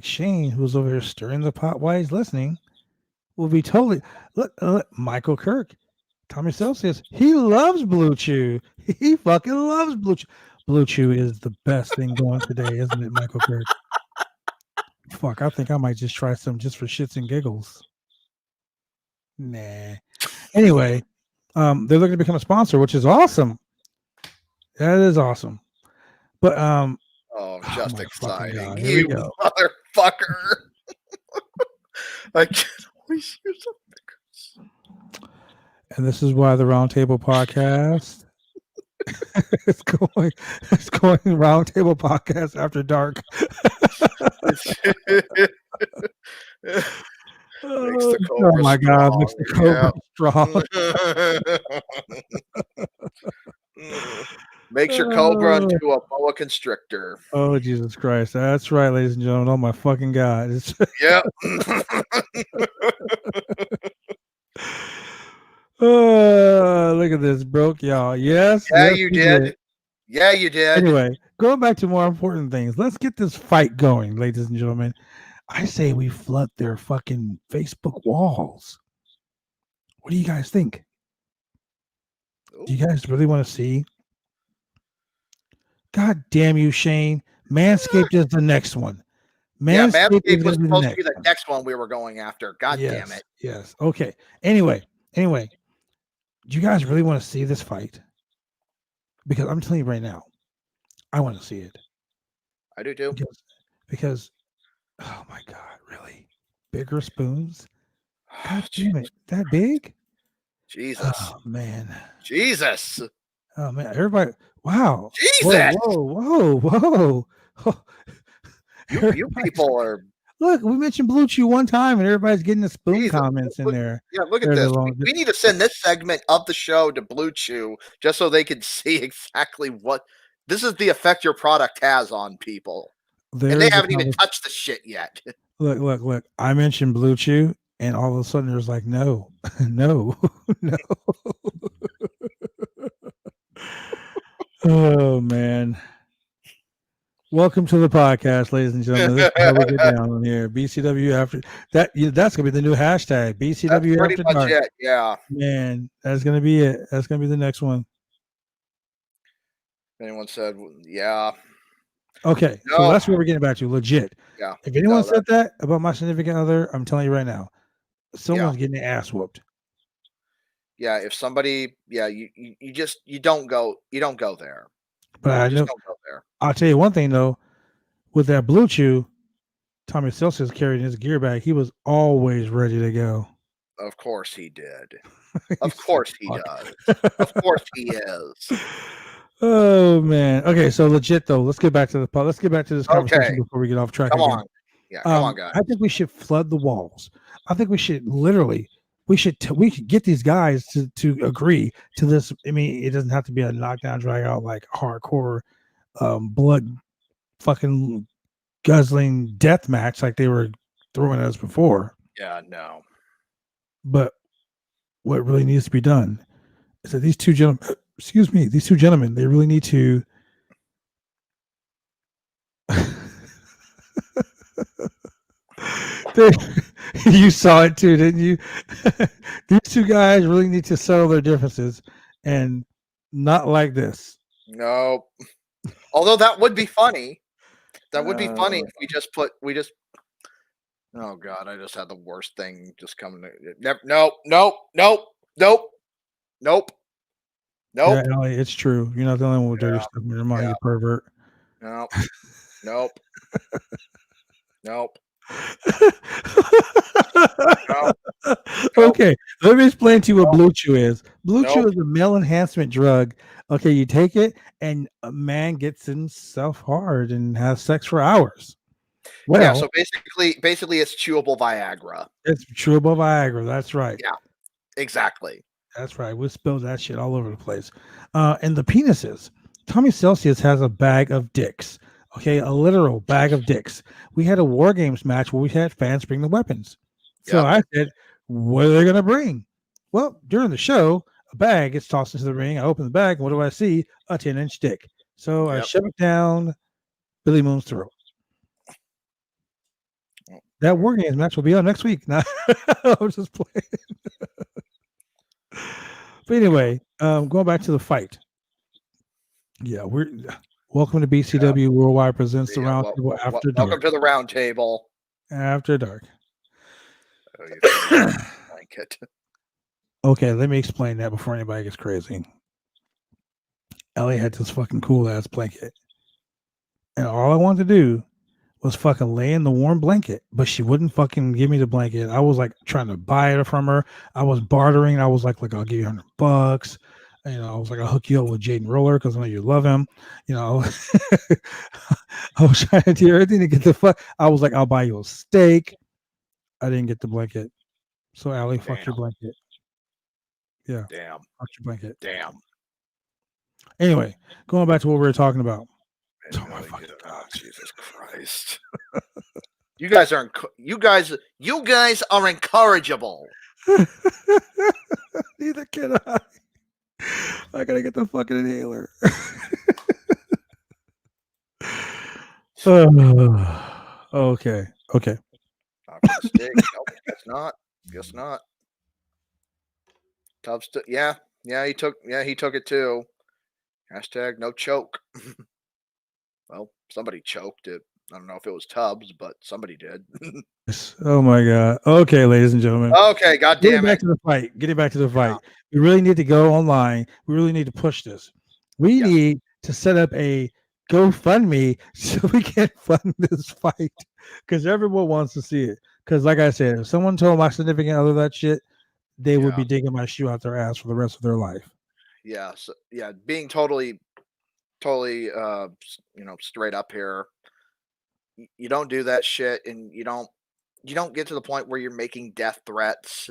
Shane, who's over here stirring the pot while he's listening, will be totally look. Michael Kirk, Tommy Self says he loves Blue Chew. He fucking loves Blue Chew. Blue Chew is the best thing going today, isn't it, Michael Kirk? Fuck, I think I might just try some just for shits and giggles. Nah. Anyway, they're looking to become a sponsor, which is awesome. That is awesome. But just exciting. Here You motherfucker. I can always use some fingers. And this is why the Roundtable Podcast it's going Roundtable Podcast after dark. Oh my God, mix the Cobra strong. Makes your Cobra into a boa constrictor. Oh, Jesus Christ. That's right, ladies and gentlemen. Oh my fucking God. Yep. Look at this, broke y'all. Yes. Yeah, yes, you did. Yeah, you did. Anyway, going back to more important things. Let's get this fight going, ladies and gentlemen. I say we flood their fucking Facebook walls. What do you guys think? Do you guys really want to see? God damn you, Shane. Manscaped is the next one. Manscaped is was gonna supposed to be the one. next one we were going after. God damn it. Yes. Okay. Anyway, do you guys really want to see this fight? Because I'm telling you right now, I want to see it. I do too. Because oh my God, really? Bigger spoons? God damn it. That big? Jesus. Oh man. Jesus. Oh man. Everybody. Wow. Jesus. Whoa. You people are. Look, we mentioned Blue Chew one time, and everybody's getting the spoon Jesus. comments in there. Yeah, look at this. We need to send this segment of the show to Blue Chew just so they can see exactly what this is the effect your product has on people. And they haven't even touched the shit yet. Look. I mentioned Blue Chew, and all of a sudden there's like, no. Oh, man. Welcome to the podcast, ladies and gentlemen. This is how we get down on here. BCW after that. That's gonna be the new hashtag. BCW That's after pretty much dark. it. Yeah. Man, that's gonna be it. That's gonna be the next one. Anyone said, yeah. Okay, so that's what we're getting back to. Legit. Yeah. If anyone said that about my significant other, I'm telling you right now, someone's getting their ass whooped. Yeah. If somebody, you don't go there. But I know. Don't go there. I'll tell you one thing though, with that Blue Chew, Tommy Celsius carried in his gear bag. He was always ready to go. Of course he did. Of course he does. Of course he is. Oh man. Okay, so legit though. Let's get back to this conversation before we get off track. Come on. Yeah, come on, guys. I think we should flood the walls. I think we should we could get these guys to agree to this. I mean, it doesn't have to be a knockdown, drag out like hardcore, blood, fucking guzzling death match like they were throwing at us before. Yeah, no. But what really needs to be done is that these two gentlemen, they really need to you saw it too, didn't you? These two guys really need to settle their differences and not like this. No. Although that would be funny. That would be funny if we just oh God, I just had the worst thing just coming to nope. Yeah, Ellie, it's true. You're not the only one with dirty stuff in your mind, you pervert. Nope. Okay, let me explain to you what Blue Chew is. Blue Chew is a male enhancement drug. Okay, you take it and a man gets himself hard and has sex for hours. Well, yeah, so basically it's chewable Viagra. It's chewable Viagra, that's right. Yeah, exactly. That's right. We spilled that shit all over the place. And the penises. Tommy Celsius has a bag of dicks. Okay, a literal bag of dicks. We had a War Games match where we had fans bring the weapons. So I said, what are they going to bring? Well, during the show, a bag gets tossed into the ring. I open the bag, and what do I see? A 10-inch dick. So I shove it down Billy Moon's throat. That War Games match will be on next week. Now, I'm just playing. But anyway, going back to the fight. Yeah, we're welcome to BCW Worldwide presents the Roundtable After Dark. Welcome to the Roundtable After Dark. Oh, blanket. Okay, let me explain that before anybody gets crazy. Ellie had this fucking cool ass blanket, and all I wanted to do was fucking lay in the warm blanket, but she wouldn't fucking give me the blanket. I was like trying to buy it from her. I was bartering. I was like, I'll give you $100. You know, I was like, I'll hook you up with Jaden Roller because I know you love him. You know, I was trying to do everything to get the fuck. I was like, I'll buy you a steak. I didn't get the blanket. So Allie, fuck your blanket. Yeah. Damn. Fuck your blanket. Damn. Anyway, going back to what we were talking about. Oh my fucking God, Jesus Christ! You guys are incorrigible. Neither can I. I gotta get the fucking inhaler. Okay. Stick. Nope, guess not. Tough stick. Yeah, he took it too. Hashtag no choke. Well, somebody choked it. I don't know if it was Tubbs, but somebody did. Oh my God. Okay, ladies and gentlemen. Okay, God Getting damn back it. to the fight. Getting back to the fight. We really need to go online. We really need to push this. We need to set up a GoFundMe so we can fund this fight because everyone wants to see it. Because, like I said, if someone told my significant other that shit, they would be digging my shoe out their ass for the rest of their life. Yeah. So, yeah, being totally, straight up here. You don't do that shit, and you don't get to the point where you're making death threats.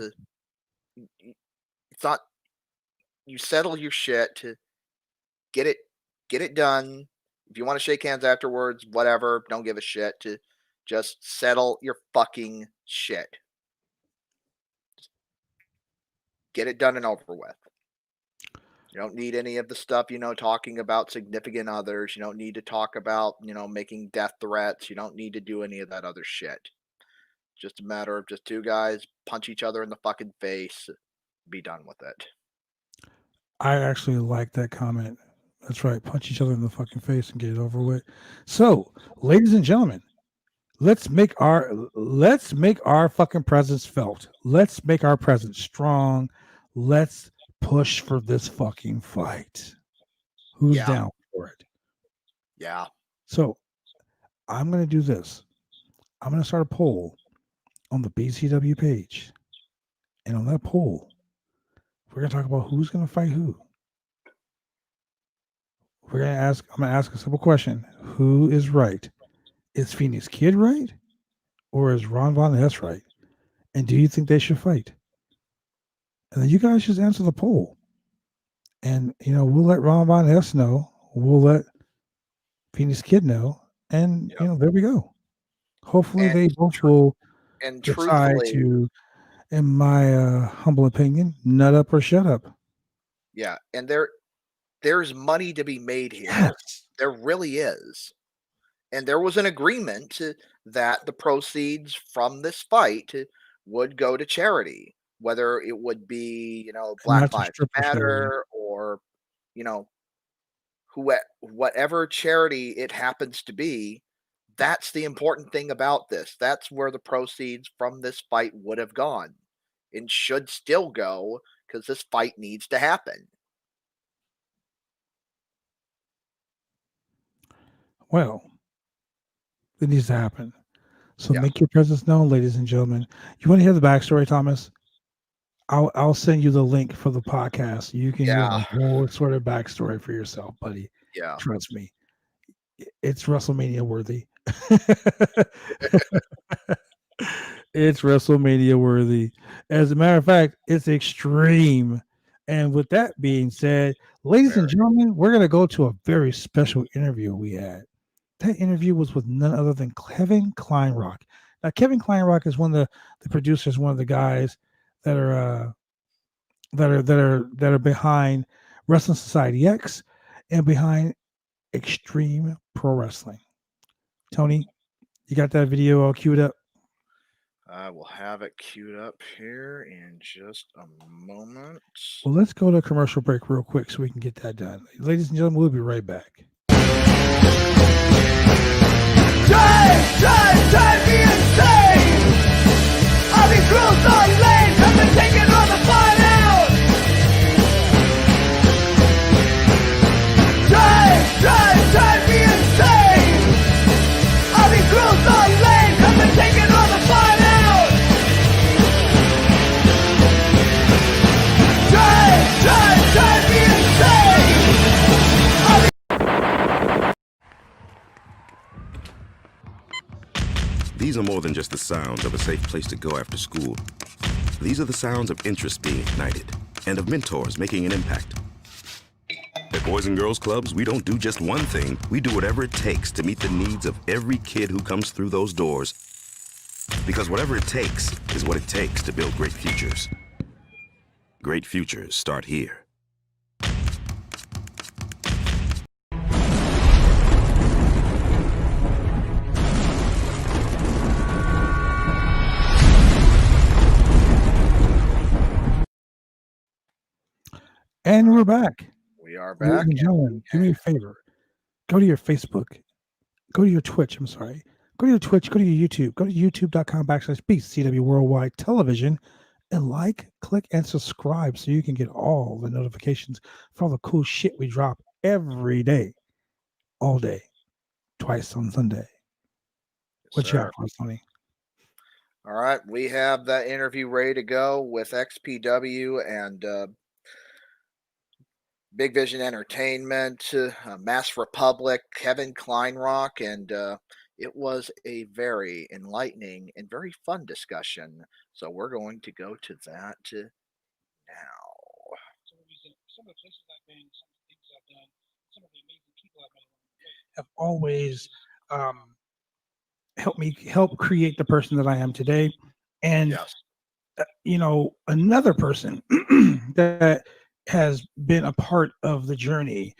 It's not. You settle your shit to get it done. If you want to shake hands afterwards, whatever, don't give a shit. To just settle your fucking shit. Get it done and over with. You don't need any of the stuff, talking about significant others. You don't need to talk about, making death threats. You don't need to do any of that other shit. Just a matter of just two guys punch each other in the fucking face. Be done with it. I actually like that comment. That's right. Punch each other in the fucking face and get it over with. So, ladies and gentlemen, let's make our fucking presence felt. Let's make our presence strong. Let's push for this fucking fight. Who's down for it? Yeah. So, I'm going to do this. I'm going to start a poll on the BCW page. And on that poll, we're going to talk about who's going to fight who. I'm going to ask a simple question. Who is right? Is Phoenix Kid right? Or is Ron Von Ness right? And do you think they should fight? And then you guys just answer the poll. And, we'll let Ron Von Ness know. We'll let Phoenix Kid know. And, there we go. Hopefully they both will decide to, in my humble opinion, nut up or shut up. Yeah. And there's money to be made here. Yes. There really is. And there was an agreement that the proceeds from this fight would go to charity, whether it would be, Black Lives Matter or, whatever charity it happens to be. That's the important thing about this. That's where the proceeds from this fight would have gone and should still go because this fight needs to happen. Well, it needs to happen. So make your presence known, ladies and gentlemen. You want to hear the backstory, Thomas? I'll send you the link for the podcast. You can get a whole sort of backstory for yourself, buddy. Yeah. Trust me. It's WrestleMania worthy. It's WrestleMania worthy. As a matter of fact, it's extreme. And with that being said, ladies and gentlemen, we're going to go to a very special interview we had. That interview was with none other than Kevin Kleinrock. Now, Kevin Kleinrock is one of the producers, one of the guys that are behind Wrestling Society X and behind Extreme Pro Wrestling. Tony, you got that video all queued up? I will have it queued up here in just a moment. Well, let's go to a commercial break real quick so we can get that done. Ladies and gentlemen, we'll be right back. Drive me insane. All these rules are lame. Have been taking all the fun out. Drive me insane. All these rules are lame. Have been taking all the fun out. Drive me insane. These are more than just the sounds of a safe place to go after school. These are the sounds of interest being ignited and of mentors making an impact. At Boys and Girls Clubs, we don't do just one thing. We do whatever it takes to meet the needs of every kid who comes through those doors. Because whatever it takes is what it takes to build great futures. Great futures start here. And we're back. We are Ladies back. and gentlemen, do me a favor. Go to your Facebook. go to your Twitch. I'm sorry. Go to your Twitch. Go to your YouTube. Go to youtube.com/BCW Worldwide Television, and like, click, and subscribe so you can get all the notifications for all the cool shit we drop every day, all day, twice on Sunday. What you Sir. got for us, Tony? All right, we have that interview ready to go with XPW and Big Vision Entertainment, Mass Republic, Kevin Kleinrock, and it was a very enlightening and very fun discussion. So we're going to go to that now. Some of the places I've been, some of the things I've done, some of the amazing people I've met have always help create the person that I am today. And Yes. Another person that has been a part of the journey,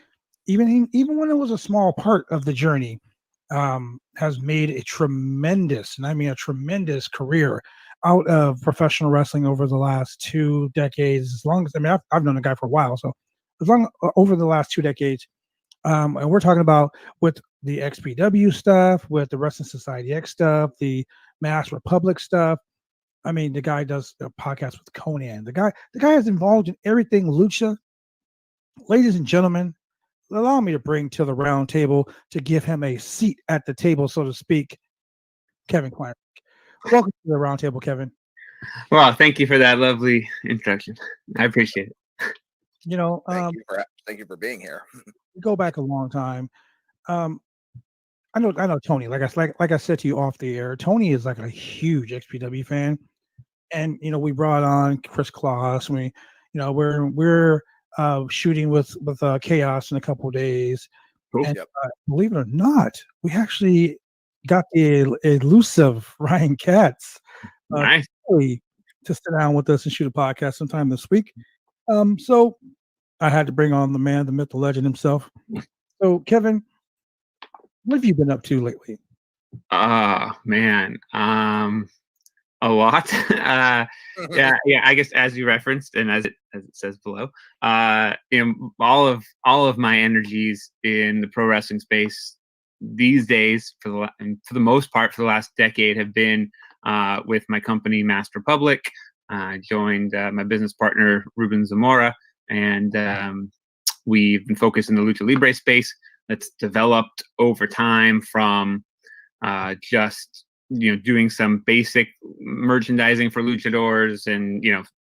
even when it was a small part of the journey, has made a tremendous, and I mean a tremendous career out of professional wrestling over the last 2 decades. As long as I've known the guy for a while, so as long over the last 2 decades, and we're talking about with the XPW stuff, with the Wrestling Society X stuff, the Mass Republic stuff. I mean, the guy does a podcast with Conan. The guy is involved in everything lucha. Ladies and gentlemen, allow me to bring to the round table to give him a seat at the table, so to speak, Kevin Klein. Welcome to the round table, Kevin. Well, thank you for that lovely introduction. I appreciate it. Thank you for being here. We go back a long time. I know Tony. Like I said to you off the air, Tony is like a huge XPW fan, and we brought on Chris Kloss. We're shooting with Chaos in a couple of days. Cool. And believe it or not, we actually got the elusive Ryan Katz Nice. to sit down with us and shoot a podcast sometime this week. So I had to bring on the man, the myth, the legend himself. So Kevin, what have you been up to lately? Man. A lot. Yeah. I guess as you referenced, and as it says below, all of my energies in the pro wrestling space these days, for the most part, for the last decade, have been with my company, Mass Republic. I joined my business partner, Ruben Zamora, and we've been focused in the Lucha Libre space. That's developed over time from just doing some basic merchandising for luchadors and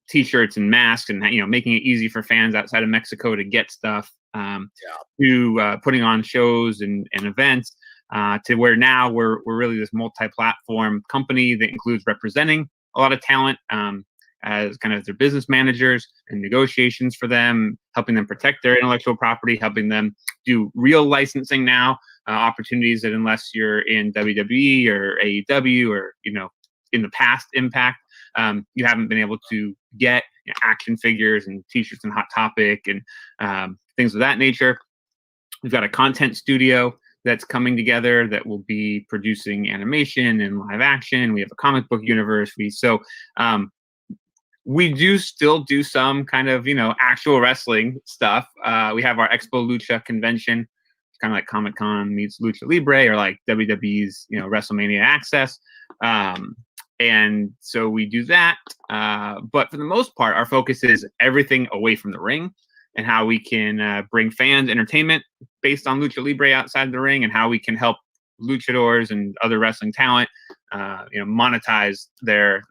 t-shirts and masks and making it easy for fans outside of Mexico to get stuff, to putting on shows and events, to where now we're really this multi-platform company that includes representing a lot of talent as kind of their business managers and negotiations for them, helping them protect their intellectual property, helping them do real licensing now, opportunities that unless you're in WWE or AEW or, in the past Impact, you haven't been able to get action figures and t-shirts and Hot Topic and things of that nature. We've got a content studio that's coming together that will be producing animation and live action. We have a comic book universe. We do still do some kind of, actual wrestling stuff. We have our Expo Lucha convention. It's kind of like Comic-Con meets Lucha Libre, or like WWE's, WrestleMania Access. And so we do that. But for the most part, our focus is everything away from the ring and how we can bring fans entertainment based on Lucha Libre outside the ring, and how we can help luchadors and other wrestling talent, monetize their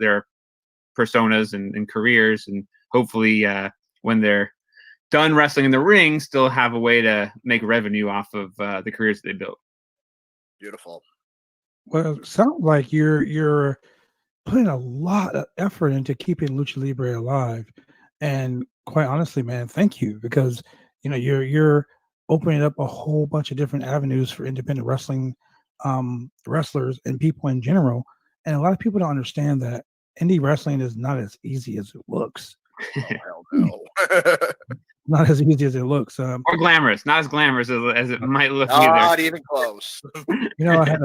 personas and careers, and hopefully when they're done wrestling in the ring, still have a way to make revenue off of the careers that they built. Beautiful. Well, it sounds like you're putting a lot of effort into keeping Lucha Libre alive, and quite honestly, man, thank you, because you're opening up a whole bunch of different avenues for independent wrestling wrestlers and people in general. And a lot of people don't understand that indie wrestling is not as easy as it looks. Oh, hell no. Not as easy as it looks. Or glamorous, not as glamorous as it might look Not either. even close. I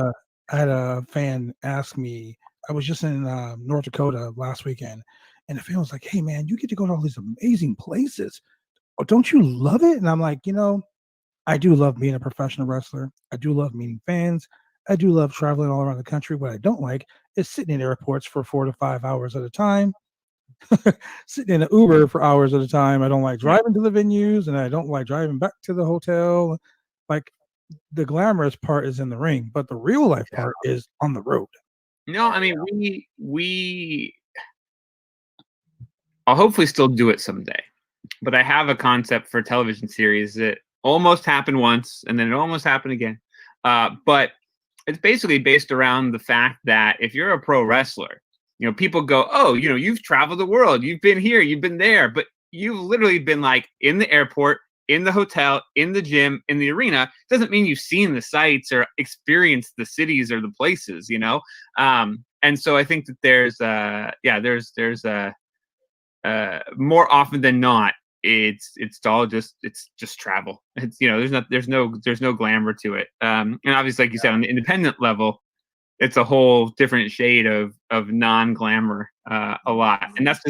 had a fan ask me. I was just in North Dakota last weekend, and the fan was like, "Hey, man, you get to go to all these amazing places. Oh, don't you love it?" And I'm like, I do love being a professional wrestler. I do love meeting fans. I do love traveling all around the country. What I don't like is sitting in airports for 4 to 5 hours at a time, sitting in an Uber for hours at a time. I don't like driving to the venues, and I don't like driving back to the hotel. Like, the glamorous part is in the ring, but the real life part is on the road. No, I mean I'll hopefully still do it someday. But I have a concept for a television series that almost happened once and then it almost happened again. But it's basically based around the fact that if you're a pro wrestler, people go, oh, you've traveled the world, you've been here, you've been there, but you've literally been like in the airport, in the hotel, in the gym, in the arena. Doesn't mean you've seen the sights or experienced the cities or the places, and so I think that there's more often than not, it's just travel. It's there's no glamour to it. And obviously, like you said, on the independent level, it's a whole different shade of non-glamour a lot. And that's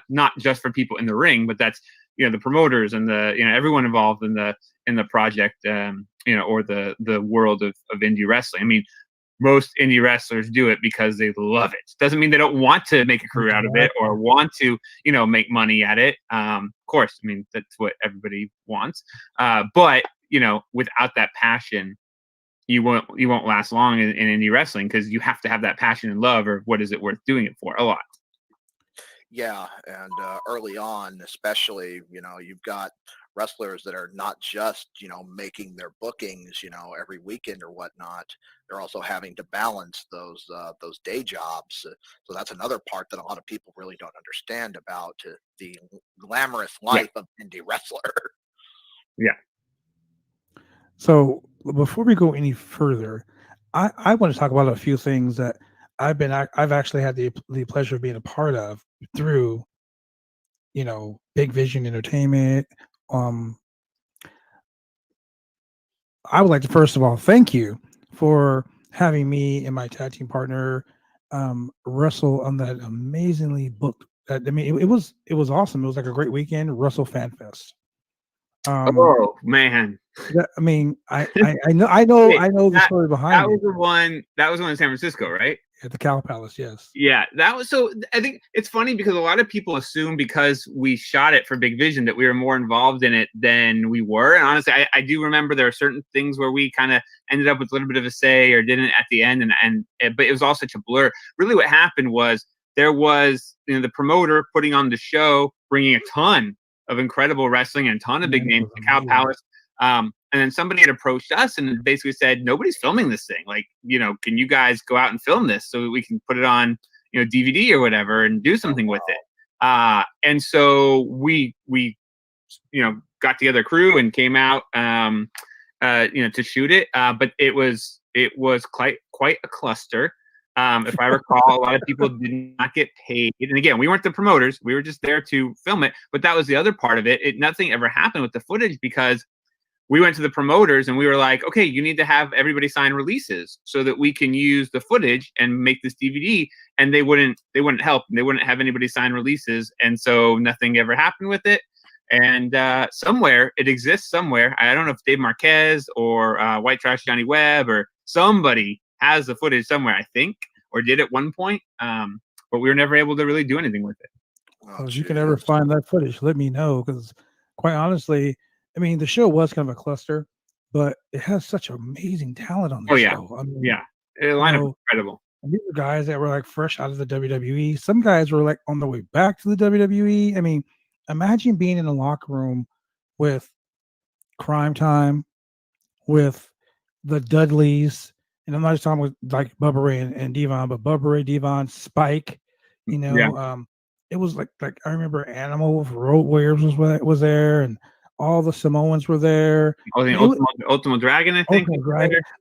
not just for people in the ring, but that's the promoters and the everyone involved in the project, or the world of indie wrestling. I mean, most indie wrestlers do it because they love it. Doesn't mean they don't want to make a career out of it or want to, make money at it. Of course, I mean, that's what everybody wants. But without that passion, you won't last long in indie wrestling, because you have to have that passion and love, or what is it worth doing it for? A lot. Yeah, and early on, especially, you've got wrestlers that are not just, making their bookings, every weekend or whatnot. They're also having to balance those day jobs. So that's another part that a lot of people really don't understand about the glamorous life of indie wrestler. Yeah. So before we go any further, I want to talk about a few things that I've actually had the pleasure of being a part of through, Big Vision Entertainment. I would like to first of all thank you for having me and my tag team partner wrestle on that amazingly booked. I mean, it was awesome. It was like a great weekend, Wrestle Fan Fest. Oh man! I mean, I know the story behind that. That was the one in San Francisco, right? At the Cow Palace, yes. Yeah, that was so. I think it's funny because a lot of people assume because we shot it for Big Vision that we were more involved in it than we were. And honestly, I do remember there are certain things where we kind of ended up with a little bit of a say or didn't at the end, but it was all such a blur. Really, what happened was there was the promoter putting on the show, bringing a ton of incredible wrestling and a ton of big names to Cow Palace. And then somebody had approached us and basically said, nobody's filming this thing. Like, can you guys go out and film this so we can put it on, DVD or whatever and do something with it. And so we got together a crew and came out, to shoot it. But it was quite a cluster. If I recall, a lot of people did not get paid. And again, we weren't the promoters. We were just there to film it. But that was the other part of it. Nothing ever happened with the footage because we went to the promoters and we were like, okay, you need to have everybody sign releases so that we can use the footage and make this DVD. And they wouldn't help. They wouldn't have anybody sign releases. And so nothing ever happened with it. And somewhere it exists somewhere. I don't know if Dave Marquez or White Trash Johnny Webb or somebody has the footage somewhere, I think, or did at one point. But we were never able to really do anything with it. Well, if you can ever find that footage, let me know. Because quite honestly, I mean, the show was kind of a cluster, but it has such amazing talent on the show. I mean, yeah. The lineup was incredible. And these were guys that were like fresh out of the WWE. Some guys were like on their way back to the WWE. I mean, imagine being in a locker room with Crime Time, with the Dudleys, and I'm not just talking with like Bubba Ray and Devon, but Bubba Ray, Devon, Spike. It was like I remember Animal Road Warriors was there, and all the Samoans were there. Oh, the Ultimate Dragon, I think.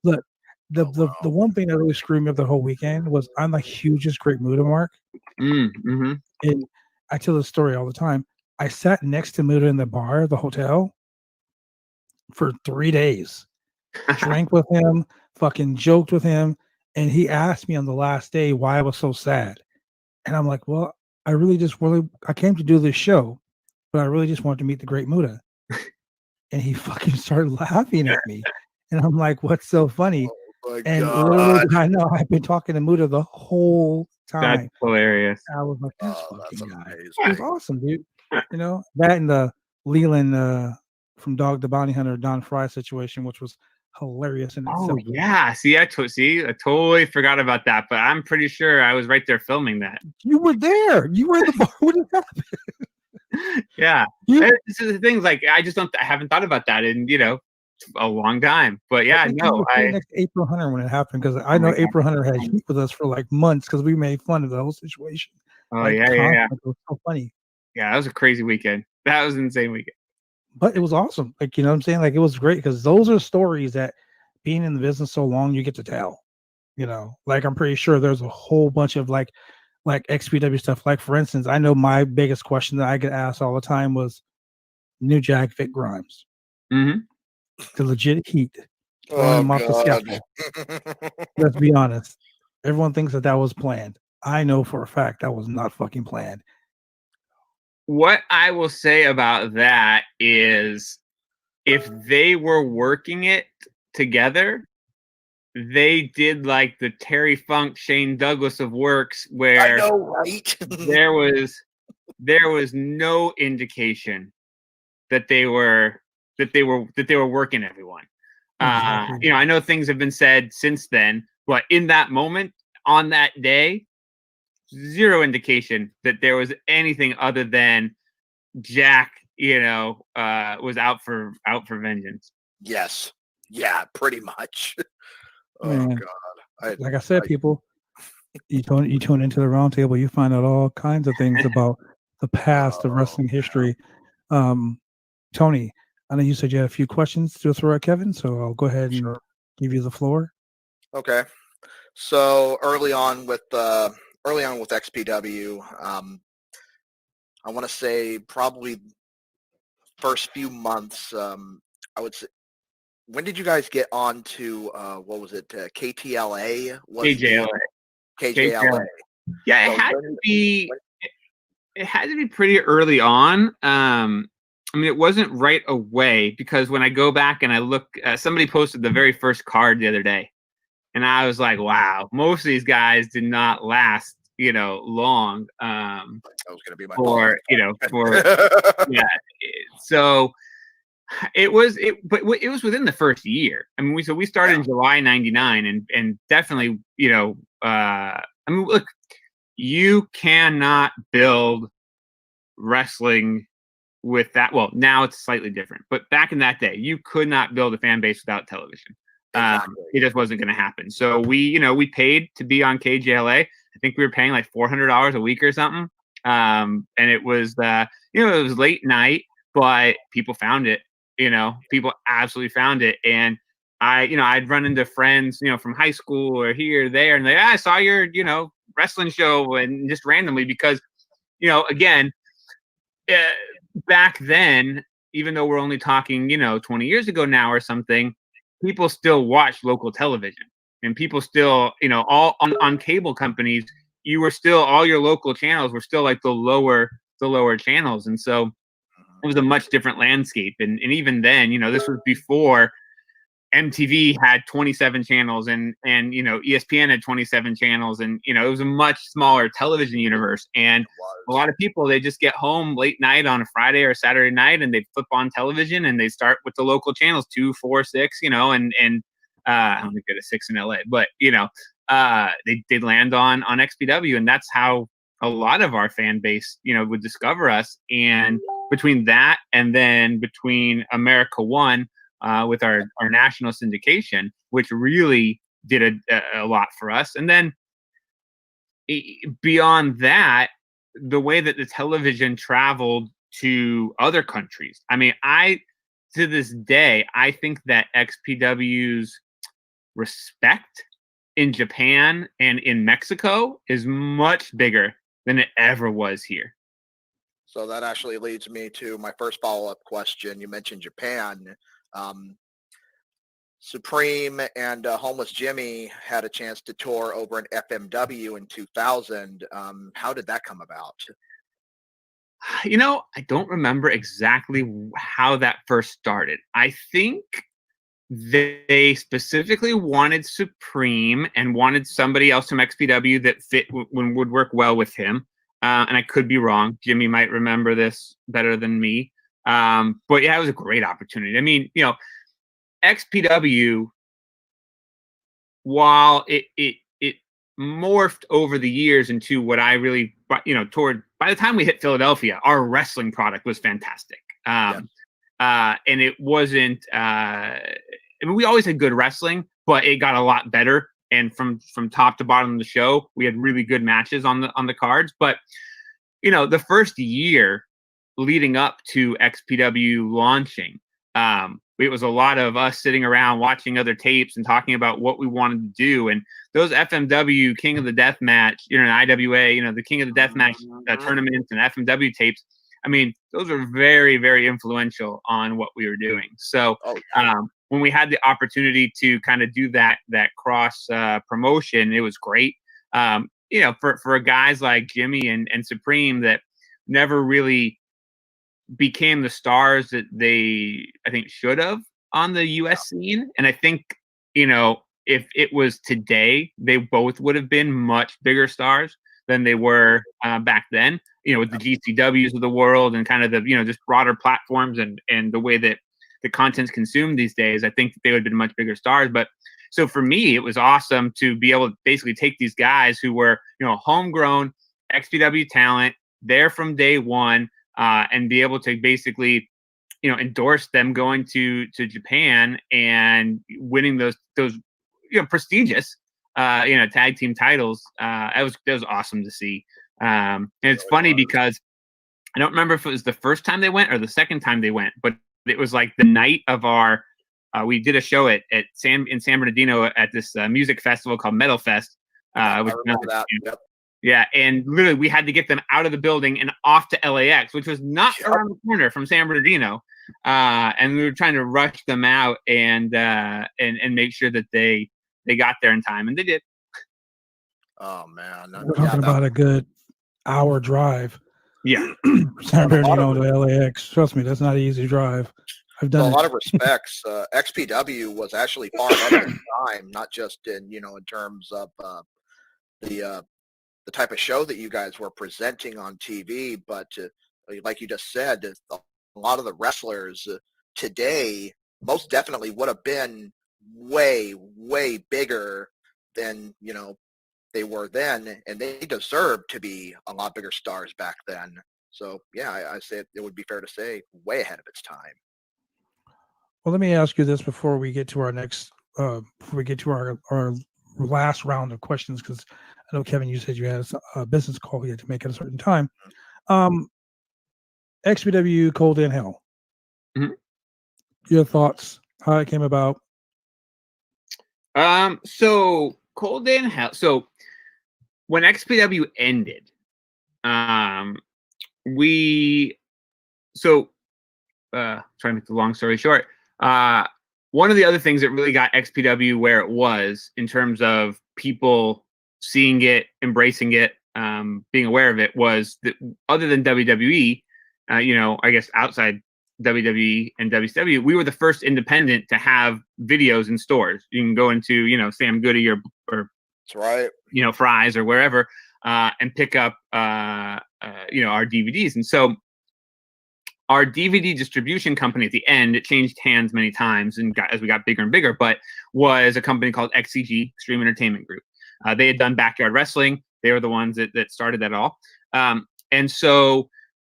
Look, the one thing that really screwed me up the whole weekend was I'm the hugest Great Muta mark. Mm-hmm. And I tell this story all the time. I sat next to Muta in the bar at the hotel for 3 days. Drank with him, fucking joked with him, and he asked me on the last day why I was so sad. And I'm like, well, I came to do this show, but I really just wanted to meet the Great Muta. and he fucking started laughing at me. And I'm like, what's so funny? Oh my And little God. did I know, I've been talking to Muda the whole That's time. hilarious. I was like, this Oh, that's fucking guy. amazing. It was awesome, dude. You know, that and the Leland from Dog the Bounty Hunter, Don Fry situation, which was hilarious in Oh itself. yeah, see, I totally forgot about that, but I'm pretty sure I was right there filming that. You were there. You were in the bar when it happened. Yeah, You, this is the things like I haven't thought about that in a long time. But yeah, I think you no, were sitting next to April Hunter when it happened, because I know my God. April Hunter had heat with us for like months because we made fun of the whole situation. Oh Like, yeah. it was so funny. Yeah, that was a crazy weekend. That was an insane weekend. But it was awesome. Like, you know what I'm saying? Like, it was great because those are stories that, being in the business so long, you get to tell. You know, like, I'm pretty sure there's a whole bunch of like XPW stuff. Like, for instance, I know my biggest question that I get asked all the time was New Jack Vic Grimes. Mm-hmm. The legit heat. Throwing Oh him off the God. scaffold. Let's be honest. Everyone thinks that was planned. I know for a fact that was not fucking planned. What I will say about that is, if they were working it together, they did like the Terry Funk, Shane Douglas of works, I where know, right? there was no indication that they were working everyone. Exactly. I know things have been said since then, but in that moment, on that day, zero indication that there was anything other than Jack, was out for vengeance. Yes. Yeah, pretty much. Oh Man, God. like I said, people, you tune into the roundtable, you find out all kinds of things about the past of wrestling history. Tony, I know you said you had a few questions to throw at Kevin, so I'll go ahead and give you the floor. Okay. So early on with XPW, I want to say probably first few months. I would say, when did you guys get on to what was it? KTLA? KJLA. KJLA. Yeah, So it had to be pretty early on. I mean, it wasn't right away, because when I go back and I look, somebody posted the very first card the other day, and I was like, wow, most of these guys did not last, long. That was going to be my yeah. So it was within the first year. I mean, we started in July '99, and definitely, I mean, look, you cannot build wrestling with that. Well, now it's slightly different, but back in that day, you could not build a fan base without television. Exactly. It just wasn't going to happen. So we paid to be on KJLA. I think we were paying like $400 a week or something. And it was it was late night, but people found it. People absolutely found it. And I'd run into friends, from high school or here or there, and they, I saw your, wrestling show, and just randomly, because, again, back then, even though we're only talking, 20 years ago now or something, people still watch local television, and people still, all on cable companies, you were still, all your local channels were still like the lower channels. And so it was a much different landscape. And even then, this was before MTV had 27 channels, and ESPN had 27 channels, and it was a much smaller television universe. And a lot of people, they just get home late night on a Friday or Saturday night, and they flip on television, and they start with the local channels, 2, 4, 6, and I don't think they had a 6 in LA, but they land on XPW, and that's how a lot of our fan base would discover us. And between that, and then between America One, with our national syndication, which really did a lot for us. And then beyond that, the way that the television traveled to other countries. I mean, to this day, I think that XPW's respect in Japan and in Mexico is much bigger than it ever was here. So that actually leads me to my first follow-up question. You mentioned Japan. Supreme and Homeless Jimmy had a chance to tour over in FMW in 2000. How did that come about? I don't remember exactly how that first started. I think they specifically wanted Supreme and wanted somebody else from XPW that would work well with him. And I could be wrong. Jimmy might remember this better than me. But yeah, it was a great opportunity. I mean, XPW, while it morphed over the years into what I really, by the time we hit Philadelphia, our wrestling product was fantastic. And it wasn't, we always had good wrestling, but it got a lot better. And from top to bottom of the show, we had really good matches on the cards. But, the first year leading up to XPW launching, it was a lot of us sitting around watching other tapes and talking about what we wanted to do. And those FMW King of the Death Match, and IWA, the King of the Death Match tournaments and FMW tapes, I mean, those were very, very influential on what we were doing. So when we had the opportunity to kind of do that cross promotion, it was great. For guys like Jimmy and Supreme that never really became the stars that they, I think, should have on the US scene. And I think, if it was today, they both would have been much bigger stars than they were back then, with the GCWs of the world and kind of the, just broader platforms and the way that the content's consumed these days. I think they would have been much bigger stars. But so for me, it was awesome to be able to basically take these guys who were, homegrown XPW talent, there from day one, and be able to basically, endorse them going to Japan and winning those prestigious, tag team titles. That was awesome to see. And it's funny because I don't remember if it was the first time they went or the second time they went, but it was like the night of our. We did a show in San Bernardino at this music festival called Metal Fest. I remember that. Yep. Yeah, and literally we had to get them out of the building and off to LAX, which was not around the corner from San Bernardino. And we were trying to rush them out and make sure that they got there in time, and they did. Oh man, we're talking about a good hour drive. Yeah, San Bernardino to LAX. Trust me, that's not an easy drive. I've done a lot of respects. XPW was actually far ahead of its time, not just in in terms of the type of show that you guys were presenting on TV, but like you just said, a lot of the wrestlers today most definitely would have been way, way bigger than they were then, and they deserved to be a lot bigger stars back then. So yeah, I say it would be fair to say way ahead of its time. Well, let me ask you this before we get to our next, before we get to our last round of questions, because I know, Kevin, you said you had a business call you had to make at a certain time. XPW Cold in Hell. Mm-hmm. Your thoughts, how it came about? So Cold in Hell. So when XPW ended, trying to make the long story short, one of the other things that really got XPW where it was in terms of people seeing it, embracing it, being aware of it, was that other than WWE, I guess outside WWE and WCW, we were the first independent to have videos in stores. You can go into, Sam Goody or that's right, Fry's or wherever, and pick up, our DVDs. And so our DVD distribution company at the end, it changed hands many times and as we got bigger and bigger, but was a company called XCG, Extreme Entertainment Group. They had done Backyard Wrestling. They were the ones that started that all. And so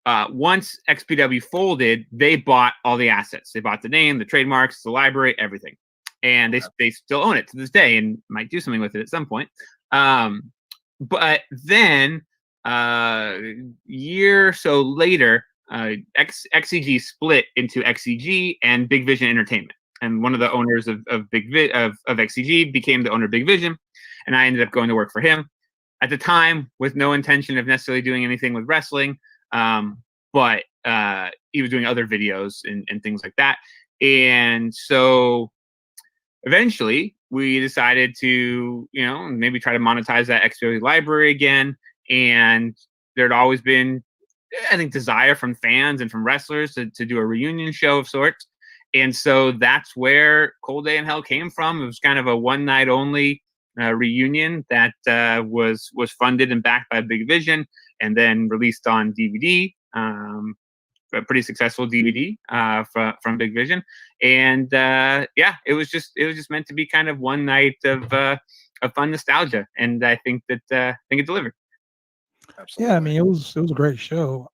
once XPW folded, they bought all the assets. They bought the name, the trademarks, the library, everything. And they still own it to this day and might do something with it at some point. But then year or so later, XCG split into XCG and Big Vision Entertainment. And one of the owners of XCG became the owner of Big Vision. And I ended up going to work for him at the time with no intention of necessarily doing anything with wrestling. But he was doing other videos and things like that. And so eventually we decided to, maybe try to monetize that XPW library again. And there'd always been I think, desire from fans and from wrestlers to do a reunion show of sorts. And so that's where Cold Day in Hell came from. It was kind of a one night only reunion that was funded and backed by Big Vision, and then released on DVD. A pretty successful DVD from Big Vision, and it was just meant to be kind of one night of fun nostalgia, and I think it delivered. Absolutely. Yeah, I mean, it was a great show.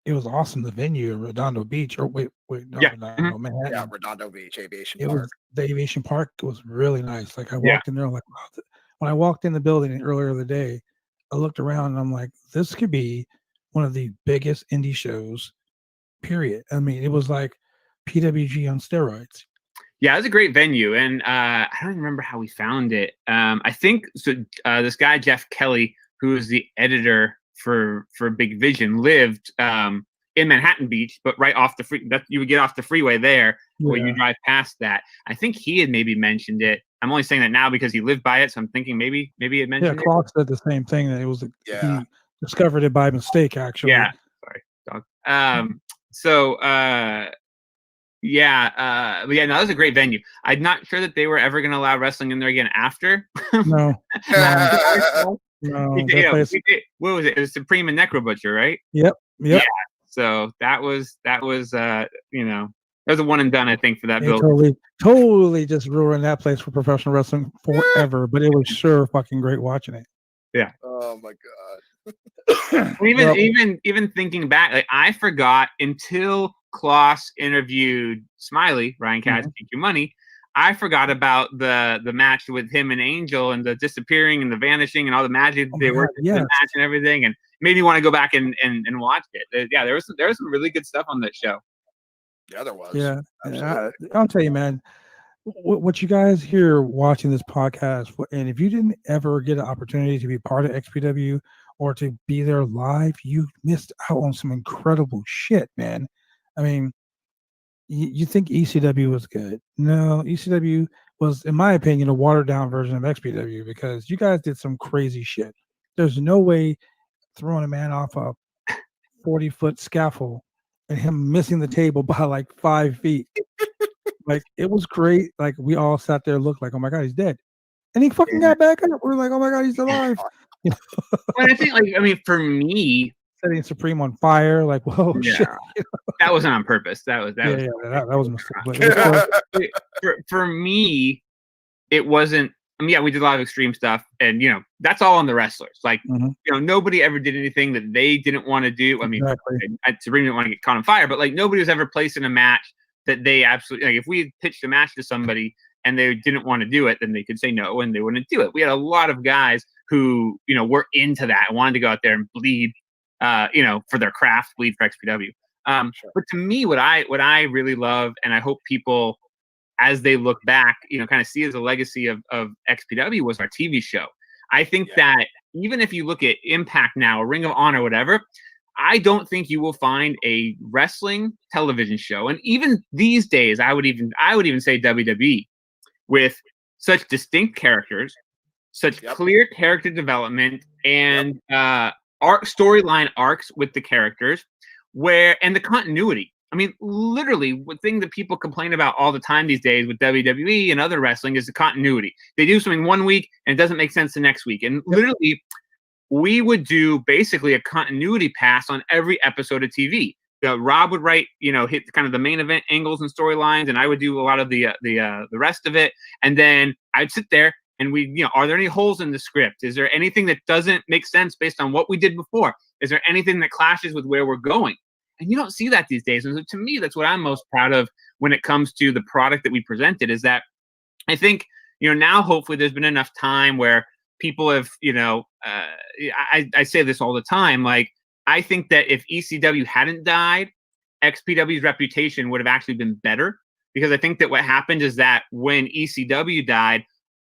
It was awesome. The venue, Redondo Beach, or wait, no, Yeah. Redondo, Manhattan. Yeah, Redondo Beach Aviation It Park. was the aviation park was really nice. Like I Yeah. walked in there, I'm like, wow. When I walked in the building earlier the day, I looked around and I'm like, this could be one of the biggest indie shows, period. I mean, it was like PWG on steroids. Yeah, it was a great venue, and I don't even remember how we found it. I think so. This guy Jeff Kelly, who is the editor for Big Vision, lived in Manhattan Beach, but right off you would get off the freeway there when you drive past that. I think he had maybe mentioned it. I'm only saying that now because he lived by it, so I'm thinking maybe he had mentioned Yeah, it. Clark said the same thing, that it was he discovered it by mistake, actually. Yeah, sorry, dog. But yeah, no, that was a great venue. I'm not sure that they were ever going to allow wrestling in there again after. No. No, that place- what was it? It was Supreme and Necro Butcher, right? Yep. Yeah. So that was that was a one and done, I think, for that They building. totally just ruined that place for professional wrestling forever. But it was sure fucking great watching it. Yeah. Oh my god. Even thinking back, like I forgot until Klaus interviewed Smiley, Ryan Katz, PQ Money. I forgot about the match with him and Angel, and the disappearing and the vanishing and all the magic they worked in the match and everything, and made me want to go back and watch it. Yeah, there was some really good stuff on that show. Yeah, there was. Yeah, I'll tell you, man. What you guys hear watching this podcast, and if you didn't ever get an opportunity to be part of XPW or to be there live, you missed out on some incredible shit, man. I mean, you think ECW was good? No, ECW was, in my opinion, a watered down version of XPW, because you guys did some crazy shit. There's no way throwing a man off a 40-foot scaffold and him missing the table by like 5 feet. Like, it was great. Like, we all sat there, looked like, oh my god, he's dead, and he fucking got back up. We're like, oh my god, he's alive. Well, I think, for me, setting Supreme on fire, like, whoa, shit. That wasn't on purpose. That was a mistake. For me, it wasn't. I mean, yeah, we did a lot of extreme stuff, and that's all on the wrestlers. Like, nobody ever did anything that they didn't want to do. I mean, Supreme didn't want to get caught on fire, but like nobody was ever placed in a match that they absolutely, like, if we pitched a match to somebody and they didn't want to do it, then they could say no and they wouldn't do it. We had a lot of guys who were into that and wanted to go out there and bleed, for their craft, bleed for XPW. But to me, what I really love, and I hope people, as they look back, kind of see as a legacy of XPW, was our TV show. I think that even if you look at Impact now, or Ring of Honor, whatever, I don't think you will find a wrestling television show, and even these days, I would even say WWE, with such distinct characters, such clear character development, and storyline arcs with the characters, and the continuity. I mean, literally, the thing that people complain about all the time these days with WWE and other wrestling is the continuity. They do something one week and it doesn't make sense the next week. And literally, we would do basically a continuity pass on every episode of TV. Rob would write, hit kind of the main event angles and storylines, and I would do a lot of the rest of it. And then I'd sit there and are there any holes in the script? Is there anything that doesn't make sense based on what we did before? Is there anything that clashes with where we're going? And you don't see that these days. And so to me, that's what I'm most proud of when it comes to the product that we presented, is that I think, now hopefully there's been enough time where people have, I say this all the time, like, I think that if ECW hadn't died, XPW's reputation would have actually been better, because I think that what happened is that when ECW died,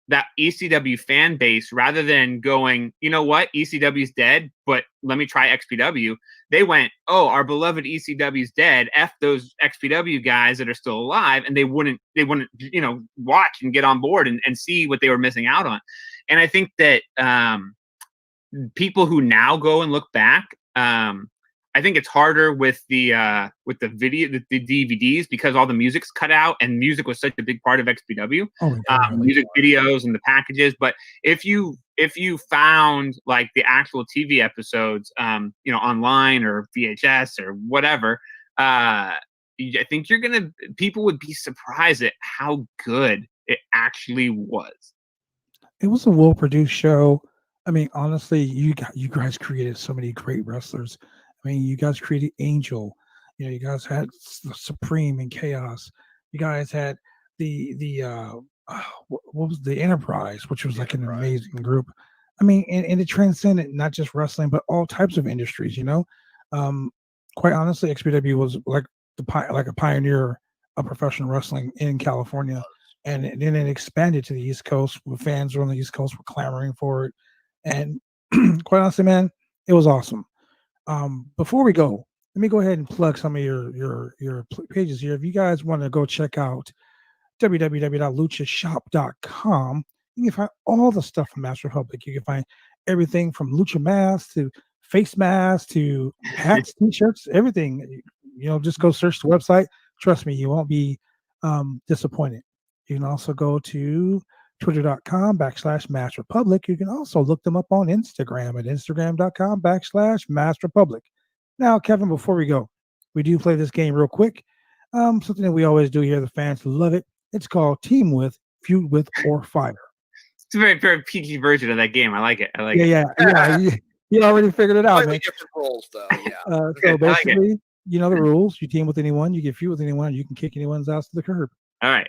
that ECW fan base, rather than going, you know what, ECW's dead, but let me try XPW, they went, oh, our beloved ECW's dead, F those XPW guys that are still alive, and they wouldn't, watch and get on board and see what they were missing out on. And I think that people who now go and look back I think it's harder with the video, the DVDs, because all the music's cut out, and music was such a big part of XPW. Music videos and the packages. But if you found like the actual TV episodes, online or VHS or whatever, I think people would be surprised at how good it actually was. It was a well-produced show. I mean, honestly, you guys created so many great wrestlers. I mean, you guys created Angel. You guys had Supreme and Chaos. You guys had what was the Enterprise, which was like an amazing group. I mean, and it transcended not just wrestling, but all types of industries. Quite honestly, XPW was like a pioneer of professional wrestling in California, and then it expanded to the East Coast. Fans on the East Coast were clamoring for it, and quite honestly, man, it was awesome. Before we go, let me go ahead and plug some of your pages here. If you guys want to go check out www.luchashop.com, you can find all the stuff from Master Republic. You can find everything from lucha masks to face masks to hats, t-shirts, everything. Just go search the website. Trust me, you won't be disappointed. You can also go to twitter.com/MassRepublic. You can also look them up on Instagram at instagram.com/MassRepublic. Now, Kevin, before we go, we do play this game real quick. Something that we always do here. The fans love it. It's called Team With, Feud With, or Fire. It's a very, very PG version of that game. I like it. Yeah. You already figured it out, man. Different rules, though. Yeah. So basically, you know the rules. You team with anyone, you get feud with anyone, you can kick anyone's ass to the curb. All right.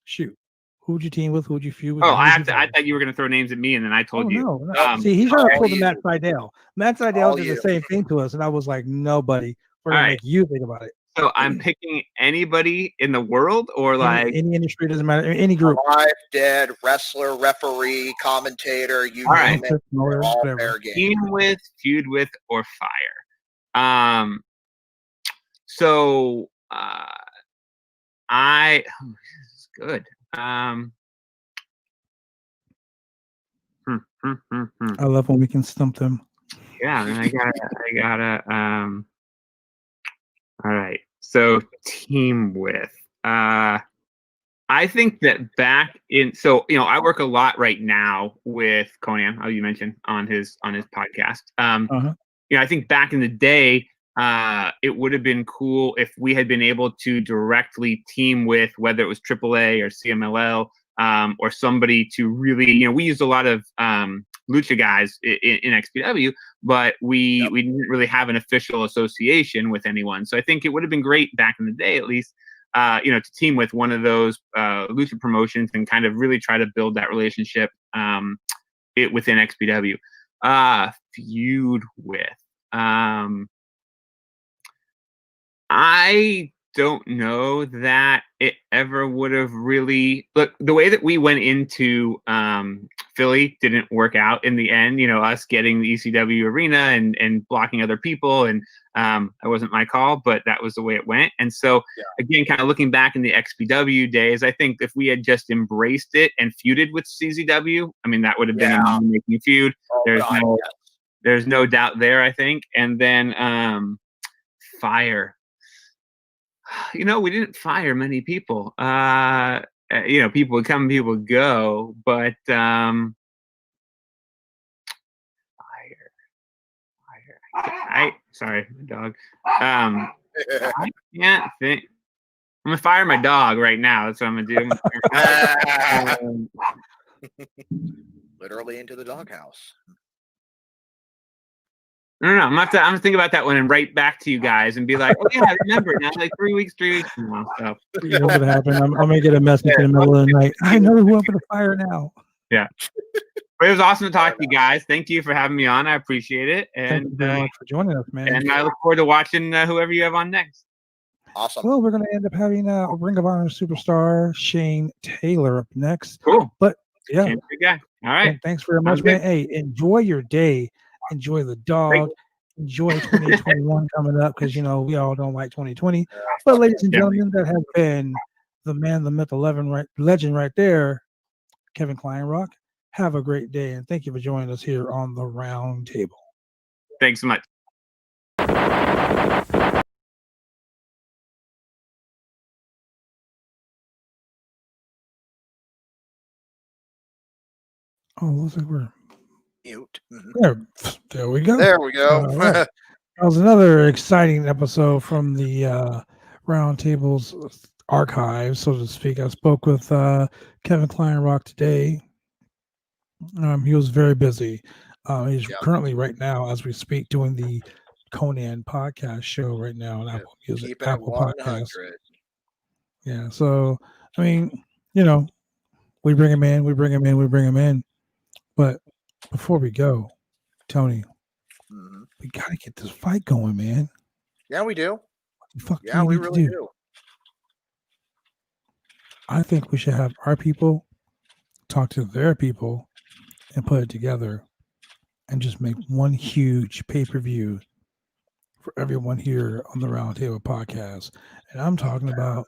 Shoot. Who would you team with? Who would you feud with? Oh, I thought you were going to throw names at me, and then I told you. No. See, he's trying to pull the Matt Seidel. Matt Seidel did the same thing to us, and I was like, nobody. We're going to make you think about it. So I'm picking anybody in the world, or like any industry, doesn't matter. Any group. Alive, dead, wrestler, referee, commentator, you name it. They're all fair game. Team with, feud with, or fire. So this is good. I love when we can stump them. Yeah, and I gotta all right. So team with. I think that I work a lot right now with Conan, how you mentioned on his podcast. I think back in the day, it would have been cool if we had been able to directly team with, whether it was AAA or CMLL, or somebody to really, we used a lot of lucha guys in XPW, but we didn't really have an official association with anyone. So I think it would have been great back in the day, at least, to team with one of those lucha promotions and kind of really try to build that relationship within XPW. Feud with. I don't know that it ever would have really look the way that we went into Philly didn't work out in the end, us getting the ECW arena and blocking other people, and that wasn't my call, but that was the way it went. And so again, kind of looking back in the XPW days, I think if we had just embraced it and feuded with CZW, I mean, that would have been a making feud. There's no doubt there, I think. And then fire. We didn't fire many people. People would come, people would go, but fire. Sorry, my dog. I can't think. I'm gonna fire my dog right now. That's what I'm gonna do. Literally into the doghouse. No. I'm gonna think about that one and write back to you guys and be like, "Oh yeah, I remember now." Like 3 weeks from now. So you know what happened? I'm gonna get a message in the middle of the night. I know who I'm gonna fire now. Yeah, but it was awesome to talk to you guys. Thank you for having me on. I appreciate it, and thank you very much for joining us, man. And I look forward to watching whoever you have on next. Awesome. Well, we're gonna end up having Ring of Honor superstar Shane Taylor up next. Cool. But yeah, good guy. All right. Thanks very much, man. Hey, enjoy your day. Enjoy the dog. Enjoy 2021 coming up, because we all don't like 2020. But ladies and gentlemen, that have been the man, the myth, legend right there, Kevin Kleinrock. Have a great day, and thank you for joining us here on the Round Table. Thanks so much. Oh, looks like we're Mute. there. We go. There we go. All right. That was another exciting episode from the Roundtable's archive, so to speak. I spoke with Kevin Kleinrock today. He was very busy. He's Yep. currently, right now, as we speak, doing the Conan podcast show right now on Yep. Apple Music, Keeping it Apple 100. Podcast. Yeah. So, I mean, you know, we bring him in, we bring him in, we bring him in. But before we go, Tony, Mhm. we got to get this fight going, man. Yeah, we do. What the fuck Yeah, do we we need really to do? do. I think we should have our people talk to their people and put it together and just make one huge pay-per-view for everyone here on the Roundtable Podcast. And I'm talking about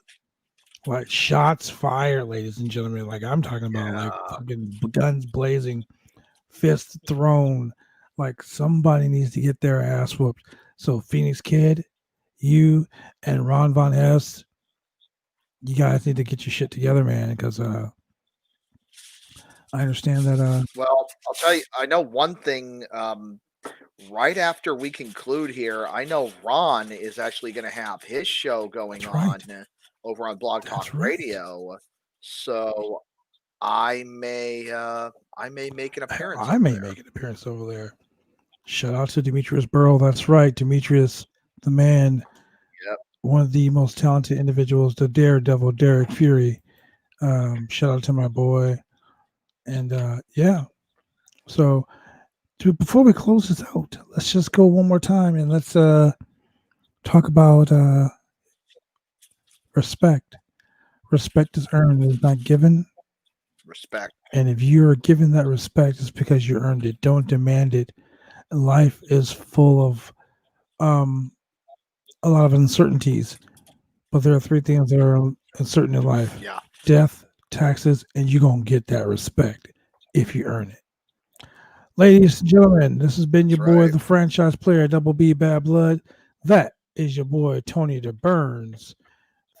like shots fired, ladies and gentlemen. Like I'm talking about like fucking guns blazing, fists thrown. Like somebody needs to get their ass whooped. So Phoenix Kid, you and Ron Von S, you guys need to get your shit together, man, because I understand that Well, I'll tell you, I know one thing. Right after we conclude here, I know Ron is actually going to have his show going That's on right. over on Blog That's Talk right. Radio. So I may make an appearance. I over may there. make an appearance over there. Shout out to Demetrius Burrow. That's right. Demetrius, the man, Yep. one of the most talented individuals, the Daredevil, Derek Fury. Shout out to my boy. And yeah. So before we close this out, let's just go one more time and let's talk about respect. Respect is earned, it is not given. Respect. And if you're given that respect, it's because you earned it. Don't demand it. Life is full of a lot of uncertainties, but there are three things that are uncertain in life: Yeah. death, taxes, and you're gonna get that respect if you earn it. Ladies and gentlemen, this has been your That's boy, right. the franchise player, Double B Bad Blood. That is your boy, Tony the Burns.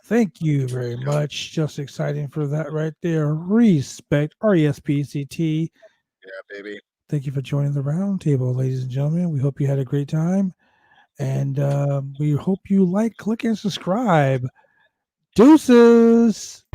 Thank you very much. Just exciting for that right there. Respect, RESPCT. Yeah, baby. Thank you for joining the roundtable, ladies and gentlemen. We hope you had a great time. And we hope you like, click, and subscribe. Deuces.